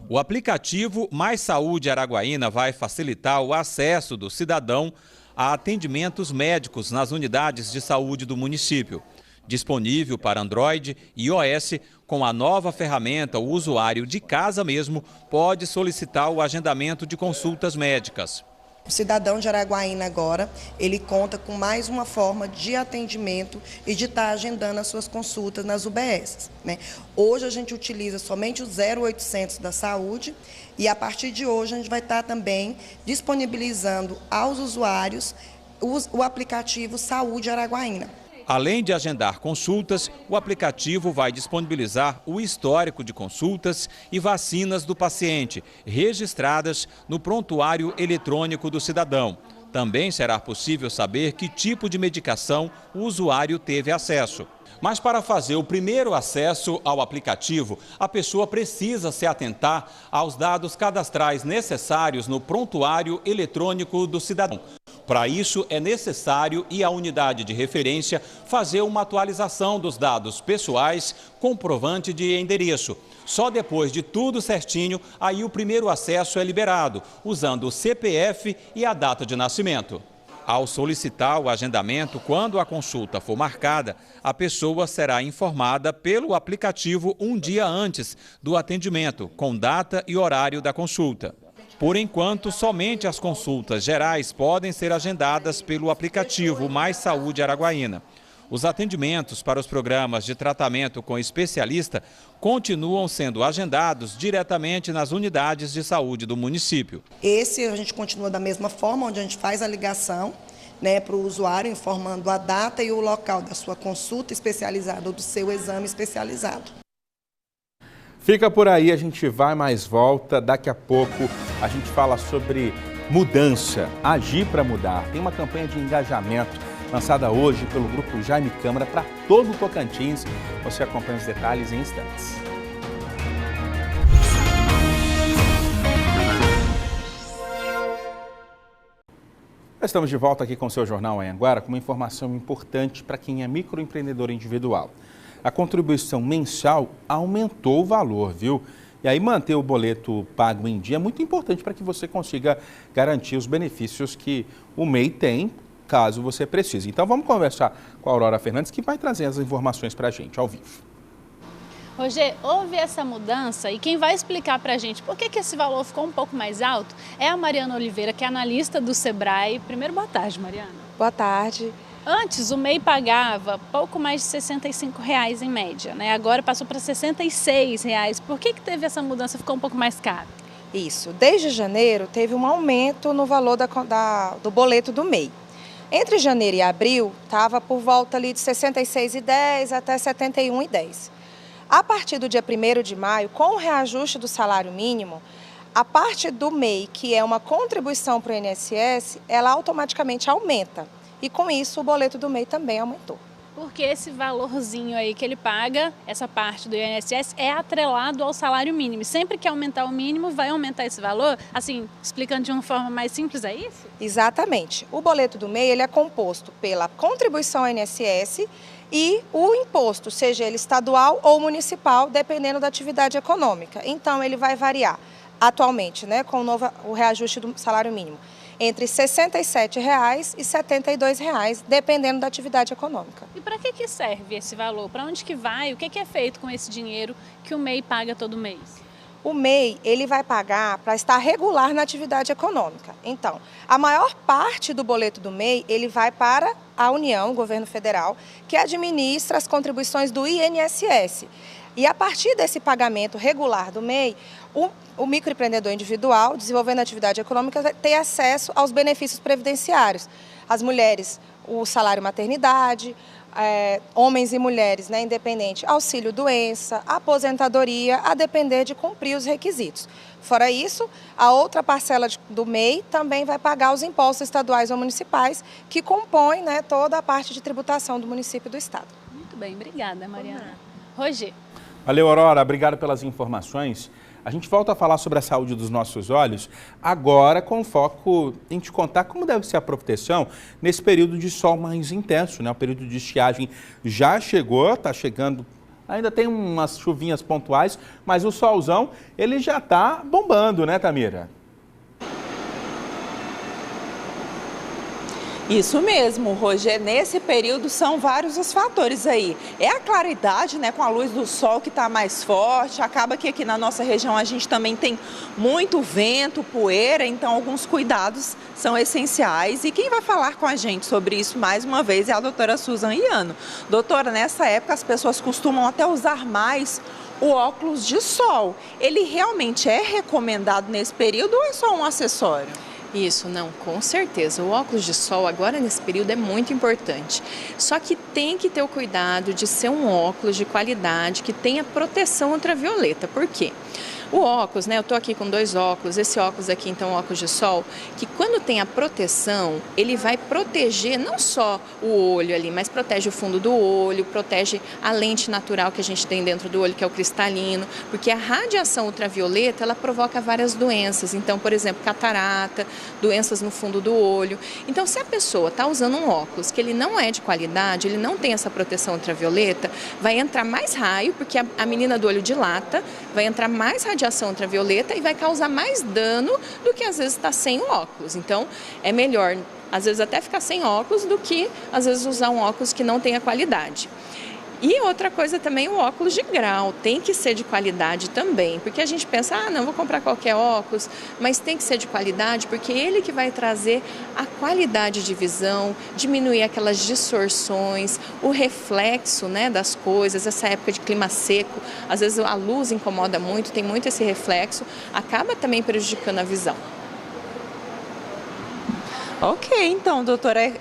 O aplicativo Mais Saúde Araguaína vai facilitar o acesso do cidadão a atendimentos médicos nas unidades de saúde do município. Disponível para Android e iOS, com a nova ferramenta, o usuário de casa mesmo pode solicitar o agendamento de consultas médicas. O cidadão de Araguaína agora, ele conta com mais uma forma de atendimento e de estar agendando as suas consultas nas UBS, né? Hoje a gente utiliza somente o 0800 da saúde e a partir de hoje a gente vai estar também disponibilizando aos usuários o aplicativo Saúde Araguaína. Além de agendar consultas, o aplicativo vai disponibilizar o histórico de consultas e vacinas do paciente, registradas no prontuário eletrônico do cidadão. Também será possível saber que tipo de medicação o usuário teve acesso. Mas para fazer o primeiro acesso ao aplicativo, a pessoa precisa se atentar aos dados cadastrais necessários no prontuário eletrônico do cidadão. Para isso, é necessário ir à unidade de referência fazer uma atualização dos dados pessoais, comprovante de endereço. Só depois de tudo certinho, aí o primeiro acesso é liberado, usando o CPF e a data de nascimento. Ao solicitar o agendamento, quando a consulta for marcada, a pessoa será informada pelo aplicativo um dia antes do atendimento, com data e horário da consulta. Por enquanto, somente as consultas gerais podem ser agendadas pelo aplicativo Mais Saúde Araguaína. Os atendimentos para os programas de tratamento com especialista continuam sendo agendados diretamente nas unidades de saúde do município. Esse a gente continua da mesma forma, onde a gente faz a ligação, né, para o usuário, informando a data e o local da sua consulta especializada ou do seu exame especializado. Fica por aí, a gente vai mais volta. Daqui a pouco a gente fala sobre mudança, agir para mudar. Tem uma campanha de engajamento lançada hoje pelo Grupo Jaime Câmara para todo o Tocantins. Você acompanha os detalhes em instantes. Estamos de volta aqui com o seu Jornal Anhanguera com uma informação importante para quem é microempreendedor individual. A contribuição mensal aumentou o valor, viu? E aí manter o boleto pago em dia é muito importante para que você consiga garantir os benefícios que o MEI tem, caso você precise. Então vamos conversar com a Aurora Fernandes, que vai trazer as informações para a gente ao vivo. Rogê, houve essa mudança e quem vai explicar para a gente por que esse valor ficou um pouco mais alto é a Mariana Oliveira, que é analista do Sebrae. Primeiro, boa tarde, Mariana. Boa tarde. Antes, o MEI pagava pouco mais de R$ 65 em média, né? Agora passou para R$ 66. Por que teve essa mudança, ficou um pouco mais caro? Isso. Desde janeiro, teve um aumento no valor do boleto do MEI. Entre janeiro e abril, estava por volta ali de R$ 66,10 até R$ 71,10. A partir do dia 1º de maio, com o reajuste do salário mínimo, a parte do MEI, que é uma contribuição para o INSS, ela automaticamente aumenta. E com isso o boleto do MEI também aumentou. Porque esse valorzinho aí que ele paga, essa parte do INSS, é atrelado ao salário mínimo. Sempre que aumentar o mínimo, vai aumentar esse valor? Assim, explicando de uma forma mais simples, é isso? Exatamente. O boleto do MEI ele é composto pela contribuição ao INSS e o imposto, seja ele estadual ou municipal, dependendo da atividade econômica. Então, ele vai variar atualmente, né, com o reajuste do salário mínimo, entre R$ 67,00 e R$ 72,00, dependendo da atividade econômica. E para que serve esse valor? Para onde que vai? O que é feito com esse dinheiro que o MEI paga todo mês? O MEI, ele vai pagar para estar regular na atividade econômica. Então, a maior parte do boleto do MEI, ele vai para a União, o governo federal, que administra as contribuições do INSS. E a partir desse pagamento regular do MEI, o microempreendedor individual, desenvolvendo atividade econômica, vai ter acesso aos benefícios previdenciários. As mulheres, o salário maternidade, homens e mulheres, né, independente, auxílio-doença, aposentadoria, a depender de cumprir os requisitos. Fora isso, a outra parcela do MEI também vai pagar os impostos estaduais ou municipais, que compõem, né, toda a parte de tributação do município e do estado. Muito bem, obrigada, Mariana. Roger. Valeu, Aurora, obrigado pelas informações. A gente volta a falar sobre a saúde dos nossos olhos, agora com foco em te contar como deve ser a proteção nesse período de sol mais intenso, né? O período de estiagem já chegou, está chegando, ainda tem umas chuvinhas pontuais, mas o solzão, ele já está bombando, né, Tamira? Isso mesmo, Roger. Nesse período são vários os fatores aí. É a claridade, né, com a luz do sol que está mais forte. Acaba que aqui na nossa região a gente também tem muito vento, poeira, então alguns cuidados são essenciais. E quem vai falar com a gente sobre isso mais uma vez é a doutora Susan Iano. Doutora, nessa época as pessoas costumam até usar mais o óculos de sol. Ele realmente é recomendado nesse período ou é só um acessório? Isso, não, com certeza. O óculos de sol agora nesse período é muito importante. Só que tem que ter o cuidado de ser um óculos de qualidade que tenha proteção ultravioleta. Por quê? O óculos, né? Eu estou aqui com 2 óculos, esse óculos aqui então é óculos de sol, que quando tem a proteção, ele vai proteger não só o olho ali, mas protege o fundo do olho, protege a lente natural que a gente tem dentro do olho, que é o cristalino, porque a radiação ultravioleta, ela provoca várias doenças, então, por exemplo, catarata, doenças no fundo do olho. Então, se a pessoa está usando um óculos que ele não é de qualidade, ele não tem essa proteção ultravioleta, vai entrar mais raio, porque a menina do olho dilata, vai entrar mais radiação ultravioleta e vai causar mais dano do que às vezes está sem o óculos. Então, é melhor, às vezes, até ficar sem óculos do que, às vezes, usar um óculos que não tenha qualidade. E outra coisa também, o óculos de grau, tem que ser de qualidade também, porque a gente pensa, não, vou comprar qualquer óculos, mas tem que ser de qualidade, porque ele que vai trazer a qualidade de visão, diminuir aquelas distorções, o reflexo, né, das coisas, essa época de clima seco, às vezes a luz incomoda muito, tem muito esse reflexo, acaba também prejudicando a visão. Ok, então, doutora,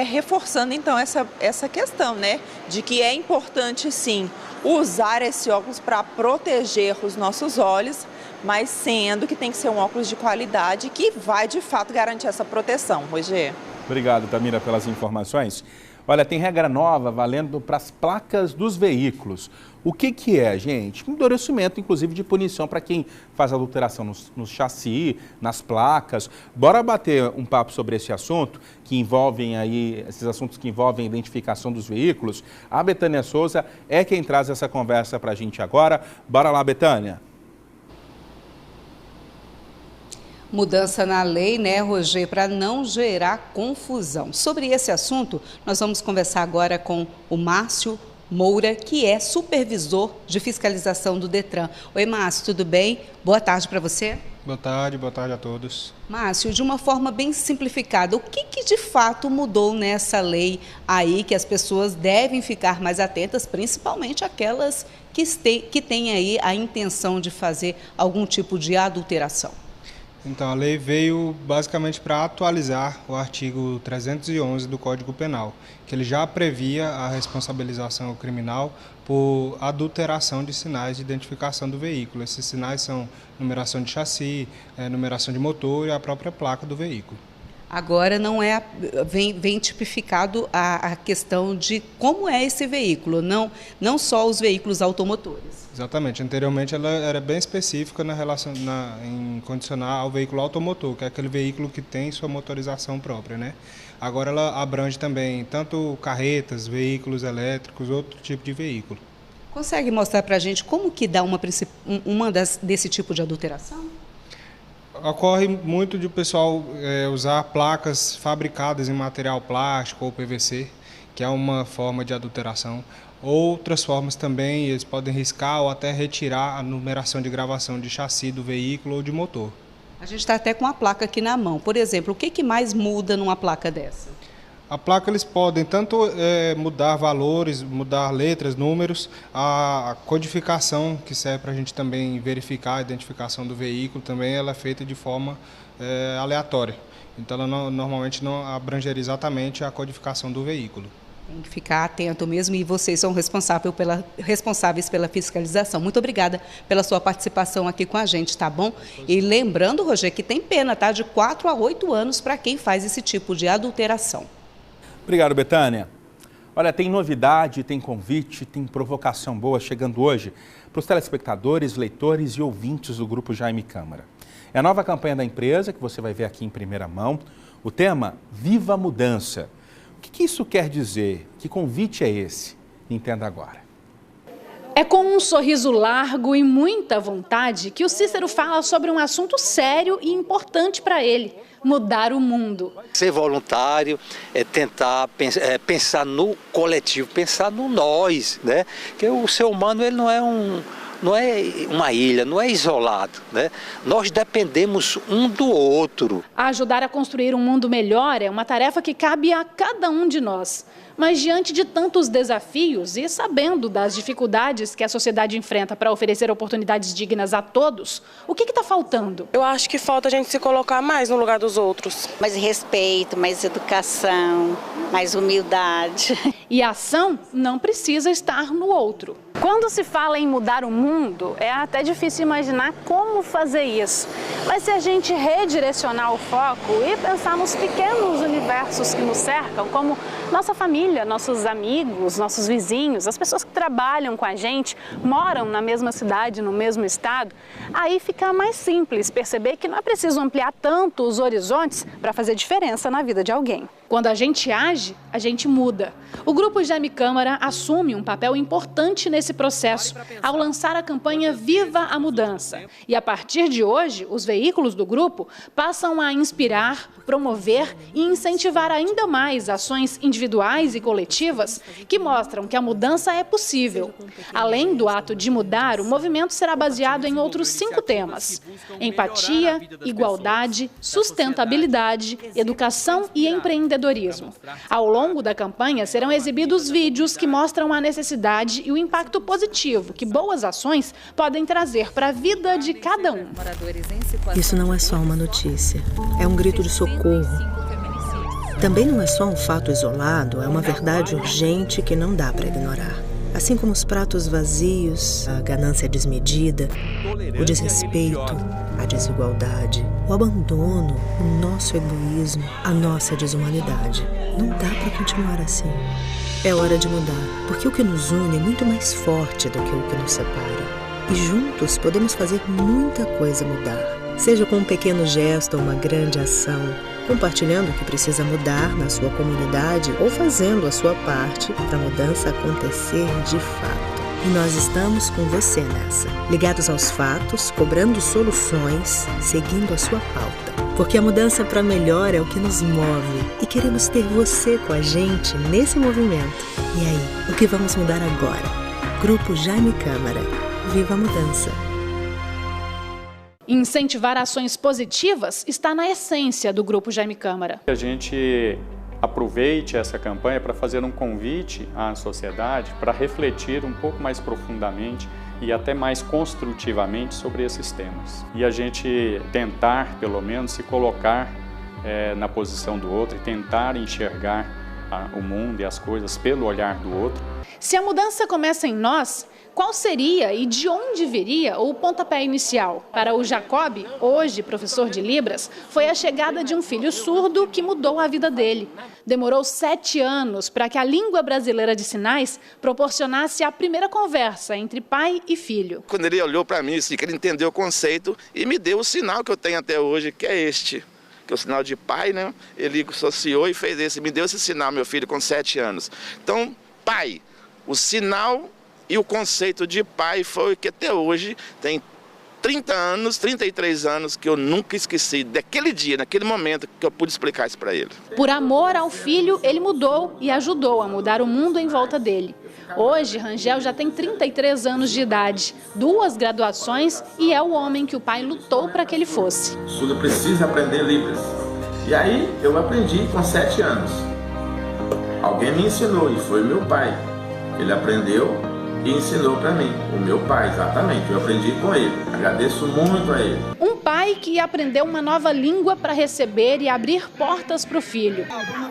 reforçando então essa questão, né, de que é importante sim usar esse óculos para proteger os nossos olhos, mas sendo que tem que ser um óculos de qualidade que vai de fato garantir essa proteção, Roger. Obrigado, Tamira, pelas informações. Olha, tem regra nova valendo para as placas dos veículos. O que é, gente? Endurecimento, inclusive, de punição para quem faz adulteração no chassi, nas placas. Bora bater um papo sobre esse assunto, que envolvem aí, esses assuntos que envolvem a identificação dos veículos. A Betânia Souza é quem traz essa conversa para a gente agora. Bora lá, Betânia. Mudança na lei, né, Roger, para não gerar confusão. Sobre esse assunto, nós vamos conversar agora com o Márcio Moura, que é supervisor de fiscalização do Detran. Oi, Márcio, tudo bem? Boa tarde para você. Boa tarde a todos. Márcio, de uma forma bem simplificada, o que de fato mudou nessa lei aí que as pessoas devem ficar mais atentas, principalmente aquelas que têm aí a intenção de fazer algum tipo de adulteração? Então, a lei veio basicamente para atualizar o artigo 311 do Código Penal, que ele já previa a responsabilização criminal por adulteração de sinais de identificação do veículo. Esses sinais são numeração de chassi, numeração de motor e a própria placa do veículo. Agora vem tipificado a questão de como é esse veículo, não só os veículos automotores. Exatamente. Anteriormente ela era bem específica em condicionar ao veículo automotor, que é aquele veículo que tem sua motorização própria, né? Agora ela abrange também tanto carretas, veículos elétricos, outro tipo de veículo. Consegue mostrar para a gente como que dá desse tipo de adulteração? Ocorre muito de o pessoal usar placas fabricadas em material plástico ou PVC, que é uma forma de adulteração. Outras formas também, eles podem riscar ou até retirar a numeração de gravação de chassi do veículo ou de motor. A gente está até com a placa aqui na mão. Por exemplo, o que mais muda numa placa dessa? A placa eles podem tanto mudar valores, mudar letras, números, a codificação que serve para a gente também verificar a identificação do veículo também ela é feita de forma aleatória. Então ela normalmente não abrangeria exatamente a codificação do veículo. Tem que ficar atento mesmo e vocês são responsáveis pela fiscalização. Muito obrigada pela sua participação aqui com a gente, tá bom? E lembrando, Roger, que tem pena, tá? De 4 a 8 anos para quem faz esse tipo de adulteração. Obrigado, Betânia. Olha, tem novidade, tem convite, tem provocação boa chegando hoje para os telespectadores, leitores e ouvintes do Grupo Jaime Câmara. É a nova campanha da empresa que você vai ver aqui em primeira mão. O tema, Viva a Mudança. O que isso quer dizer? Que convite é esse? Entenda agora. É com um sorriso largo e muita vontade que o Cícero fala sobre um assunto sério e importante para ele: mudar o mundo. Ser voluntário é tentar pensar no coletivo, pensar no nós, né? Porque o ser humano ele não é uma ilha, não é isolado, né? Nós dependemos um do outro. Ajudar a construir um mundo melhor é uma tarefa que cabe a cada um de nós. Mas diante de tantos desafios e sabendo das dificuldades que a sociedade enfrenta para oferecer oportunidades dignas a todos, o que está faltando? Eu acho que falta a gente se colocar mais no lugar dos outros. Mais respeito, mais educação, mais humildade. E a ação não precisa estar no outro. Quando se fala em mudar o mundo, é até difícil imaginar como fazer isso. Mas se a gente redirecionar o foco e pensar nos pequenos universos que nos cercam, como nossa família, nossos amigos, nossos vizinhos, as pessoas que trabalham com a gente, moram na mesma cidade, no mesmo estado, aí fica mais simples perceber que não é preciso ampliar tanto os horizontes para fazer diferença na vida de alguém. Quando a gente age, a gente muda. O Grupo Jaime Câmara assume um papel importante nesse processo ao lançar a campanha Viva a Mudança. E a partir de hoje, os veículos do grupo passam a inspirar, promover e incentivar ainda mais ações individuais e coletivas que mostram que a mudança é possível. Além do ato de mudar, o movimento será baseado em outros 5 temas: empatia, igualdade, sustentabilidade, educação e empreendedorismo. Ao longo da campanha serão exibidos vídeos que mostram a necessidade e o impacto positivo que boas ações podem trazer para a vida de cada um. Isso não é só uma notícia, é um grito de socorro. Também não é só um fato isolado, é uma verdade urgente que não dá para ignorar. Assim como os pratos vazios, a ganância desmedida, o desrespeito, a desigualdade, o abandono, o nosso egoísmo, a nossa desumanidade. Não dá para continuar assim. É hora de mudar, porque o que nos une é muito mais forte do que o que nos separa. E juntos podemos fazer muita coisa mudar. Seja com um pequeno gesto ou uma grande ação, compartilhando o que precisa mudar na sua comunidade ou fazendo a sua parte para a mudança acontecer de fato. E nós estamos com você nessa, ligados aos fatos, cobrando soluções, seguindo a sua pauta. Porque a mudança para melhor é o que nos move e queremos ter você com a gente nesse movimento. E aí, o que vamos mudar agora? Grupo Jaime Câmara. Viva a mudança! Incentivar ações positivas está na essência do Grupo Jaime Câmara. A gente aproveite essa campanha para fazer um convite à sociedade para refletir um pouco mais profundamente e até mais construtivamente sobre esses temas. E a gente tentar, pelo menos, se colocar na posição do outro e tentar enxergar o mundo e as coisas pelo olhar do outro. Se a mudança começa em nós, qual seria e de onde viria o pontapé inicial? Para o Jacob, hoje professor de Libras, foi a chegada de um filho surdo que mudou a vida dele. Demorou 7 anos para que a língua brasileira de sinais proporcionasse a primeira conversa entre pai e filho. Quando ele olhou para mim, assim, que ele entendeu o conceito e me deu o sinal que eu tenho até hoje, que é este. Que é o sinal de pai, né? Ele associou e fez esse, me deu esse sinal, meu filho, com 7 anos. Então, pai, o sinal e o conceito de pai foi o que até hoje tem 30 anos, 33 anos, que eu nunca esqueci daquele dia, naquele momento que eu pude explicar isso para ele. Por amor ao filho, ele mudou e ajudou a mudar o mundo em volta dele. Hoje, Rangel já tem 33 anos de idade, 2 graduações e é o homem que o pai lutou para que ele fosse. O surdo precisa aprender Libras. E aí eu aprendi com 7 anos. Alguém me ensinou e foi meu pai. Ele aprendeu e ensinou para mim, o meu pai, exatamente, eu aprendi com ele, agradeço muito a ele. Um pai que aprendeu uma nova língua para receber e abrir portas para o filho.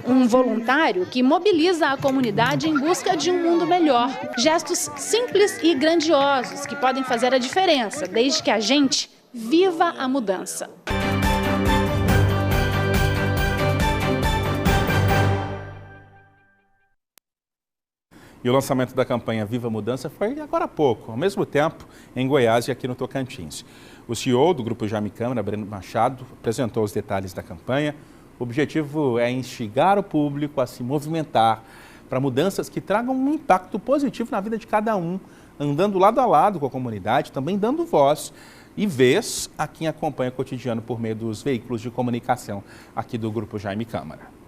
Um voluntário que mobiliza a comunidade em busca de um mundo melhor. Gestos simples e grandiosos que podem fazer a diferença, desde que a gente viva a mudança. E o lançamento da campanha Viva a Mudança foi agora há pouco, ao mesmo tempo, em Goiás e aqui no Tocantins. O CEO do Grupo Jaime Câmara, Breno Machado, apresentou os detalhes da campanha. O objetivo é instigar o público a se movimentar para mudanças que tragam um impacto positivo na vida de cada um, andando lado a lado com a comunidade, também dando voz e vez a quem acompanha o cotidiano por meio dos veículos de comunicação aqui do Grupo Jaime Câmara.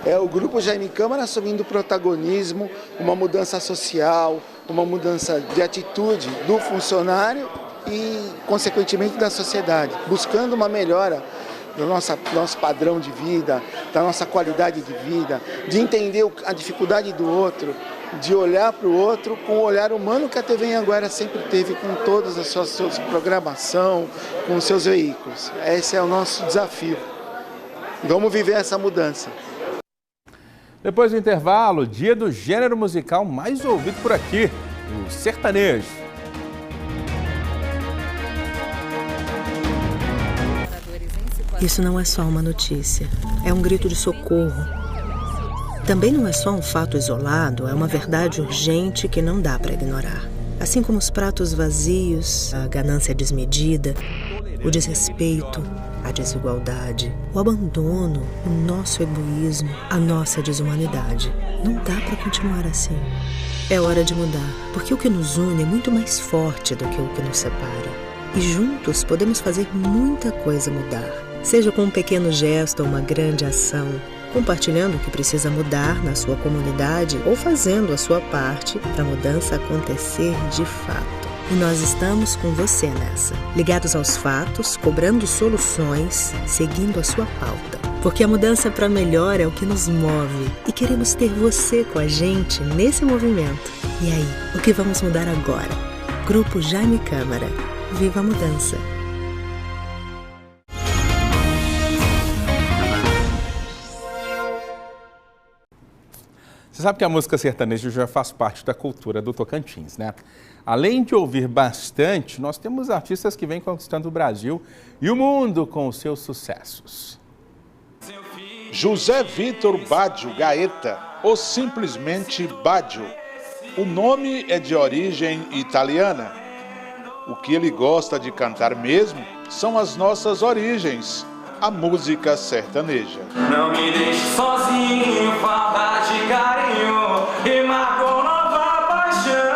É o Grupo Jaime Câmara assumindo protagonismo, uma mudança social, uma mudança de atitude do funcionário e, consequentemente, da sociedade, buscando uma melhora do nosso padrão de vida, da nossa qualidade de vida, de entender a dificuldade do outro, de olhar para o outro com o olhar humano que a TV Anhanguera sempre teve com todas as suas programação, com os seus veículos. Esse é o nosso desafio. Vamos viver essa mudança. Depois do intervalo, dia do gênero musical mais ouvido por aqui, o sertanejo. Isso não é só uma notícia, é um grito de socorro. Também não é só um fato isolado, é uma verdade urgente que não dá para ignorar. Assim como os pratos vazios, a ganância desmedida, o desrespeito, a desigualdade, o abandono, o nosso egoísmo, a nossa desumanidade. Não dá para continuar assim. É hora de mudar, porque o que nos une é muito mais forte do que o que nos separa. E juntos podemos fazer muita coisa mudar. Seja com um pequeno gesto ou uma grande ação, compartilhando o que precisa mudar na sua comunidade ou fazendo a sua parte para a mudança acontecer de fato. E nós estamos com você nessa, ligados aos fatos, cobrando soluções, seguindo a sua pauta. Porque a mudança para melhor é o que nos move e queremos ter você com a gente nesse movimento. E aí, o que vamos mudar agora? Grupo Jaime Câmara. Viva a mudança! Você sabe que a música sertaneja já faz parte da cultura do Tocantins, né? Além de ouvir bastante, nós temos artistas que vêm conquistando o Brasil e o mundo com os seus sucessos. José Vitor Baggio Gaeta, ou simplesmente Baggio. O nome é de origem italiana. O que ele gosta de cantar mesmo são as nossas origens, a música sertaneja. Não me deixe sozinho, falta de carinho e marcou nova paixão.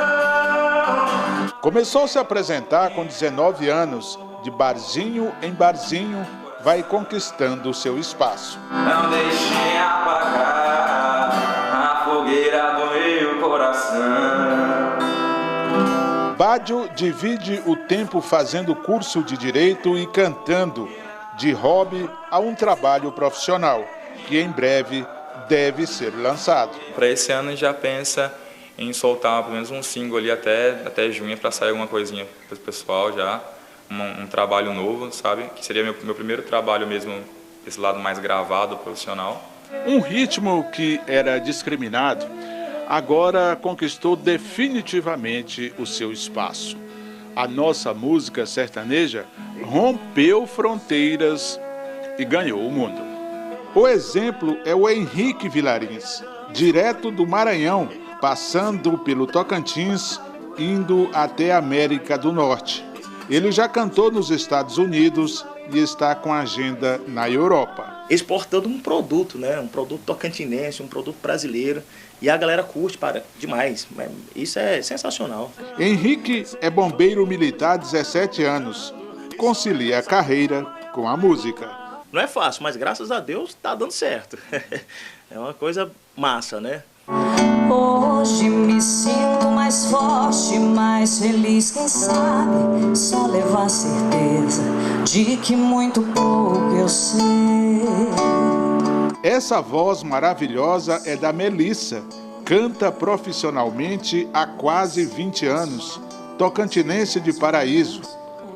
Começou a se apresentar com 19 anos, de barzinho em barzinho, vai conquistando o seu espaço. Não deixe apagar a fogueira do meu coração. Baggio divide o tempo fazendo curso de direito e cantando, de hobby a um trabalho profissional, que em breve deve ser lançado. Para esse ano a gente já pensa em soltar pelo menos um single ali até junho, para sair alguma coisinha para o pessoal já, um trabalho novo, sabe? Que seria meu primeiro trabalho mesmo, esse lado mais gravado, profissional. Um ritmo que era discriminado, agora conquistou definitivamente o seu espaço. A nossa música sertaneja rompeu fronteiras e ganhou o mundo. O exemplo é o Henrique Vilarins, direto do Maranhão, passando pelo Tocantins, indo até a América do Norte. Ele já cantou nos Estados Unidos e está com agenda na Europa. exportando um produto, né? Um produto tocantinense, um produto brasileiro. E a galera curte demais. Isso é sensacional. Henrique é bombeiro militar há 17 anos. Concilia a carreira com a música. Não é fácil, mas graças a Deus está dando certo. É uma coisa massa, né? Hoje me sinto mais forte, mais feliz, quem sabe só levar certeza de que muito pouco eu sei. Essa voz maravilhosa é da Melissa, canta profissionalmente há quase 20 anos, tocantinense de Paraíso.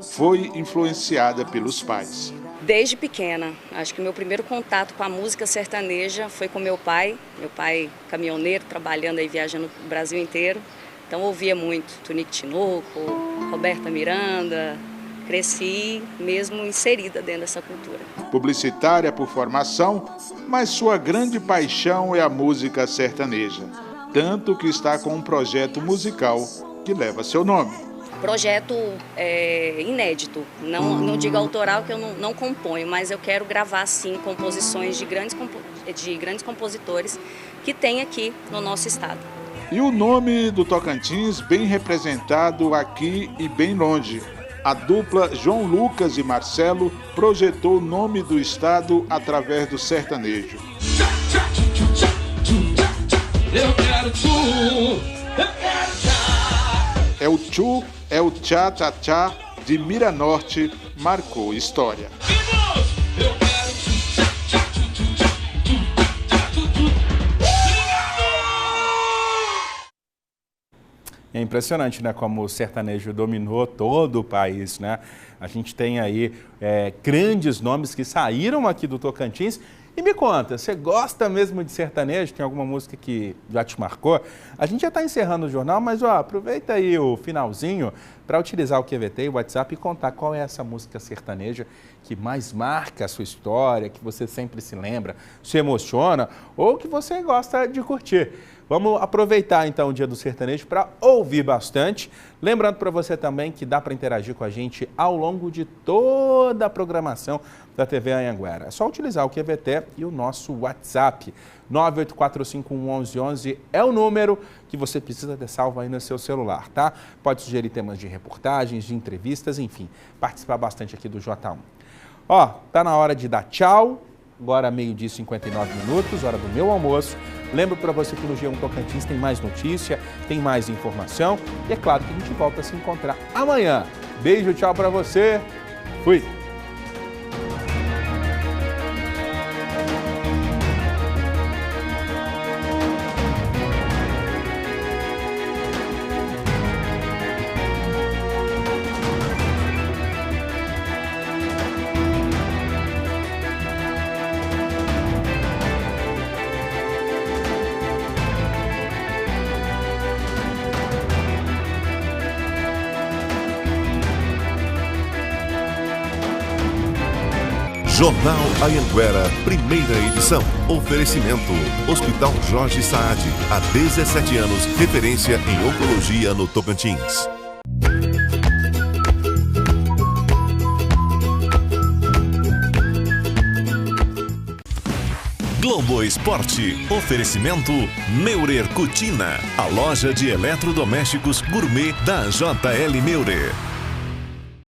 Foi influenciada pelos pais. Desde pequena, acho que meu primeiro contato com a música sertaneja foi com meu pai caminhoneiro, trabalhando aí, viajando o Brasil inteiro. Então ouvia muito Tunico Tinoco, Roberta Miranda, cresci mesmo inserida dentro dessa cultura. Publicitária por formação, mas sua grande paixão é a música sertaneja. Tanto que está com um projeto musical que leva seu nome. Projeto inédito, não digo autoral que eu não componho, mas eu quero gravar sim composições de grandes compositores que tem aqui no nosso estado. E o nome do Tocantins bem representado aqui e bem longe. A dupla João Lucas e Marcelo projetou o nome do estado através do sertanejo. Eu quero tchu, eu quero tchá. É o tchu, é o tchá tchá tchá de Miranorte, marcou história. É impressionante, né, como o sertanejo dominou todo o país, né? A gente tem aí grandes nomes que saíram aqui do Tocantins. E me conta, você gosta mesmo de sertanejo? Tem alguma música que já te marcou? A gente já está encerrando o jornal, mas aproveita aí o finalzinho para utilizar o QVT e o WhatsApp e contar qual é essa música sertaneja que mais marca a sua história, que você sempre se lembra, se emociona ou que você gosta de curtir. Vamos aproveitar então o Dia do Sertanejo para ouvir bastante. Lembrando para você também que dá para interagir com a gente ao longo de toda a programação da TV Anhanguera. É só utilizar o QVT e o nosso WhatsApp. 984511111 é o número que você precisa ter salvo aí no seu celular, tá? Pode sugerir temas de reportagens, de entrevistas, enfim, participar bastante aqui do J1. Tá na hora de dar tchau. Agora 12h59, hora do meu almoço. Lembro para você que no G1 Tocantins tem mais notícia, tem mais informação. E é claro que a gente volta a se encontrar amanhã. Beijo, tchau para você. Fui! Jornal Anhanguera, primeira edição. Oferecimento: Hospital Jorge Saad, há 17 anos, referência em oncologia no Tocantins. Globo Esporte, oferecimento Meurer Cutina, a loja de eletrodomésticos gourmet da JL Meurer.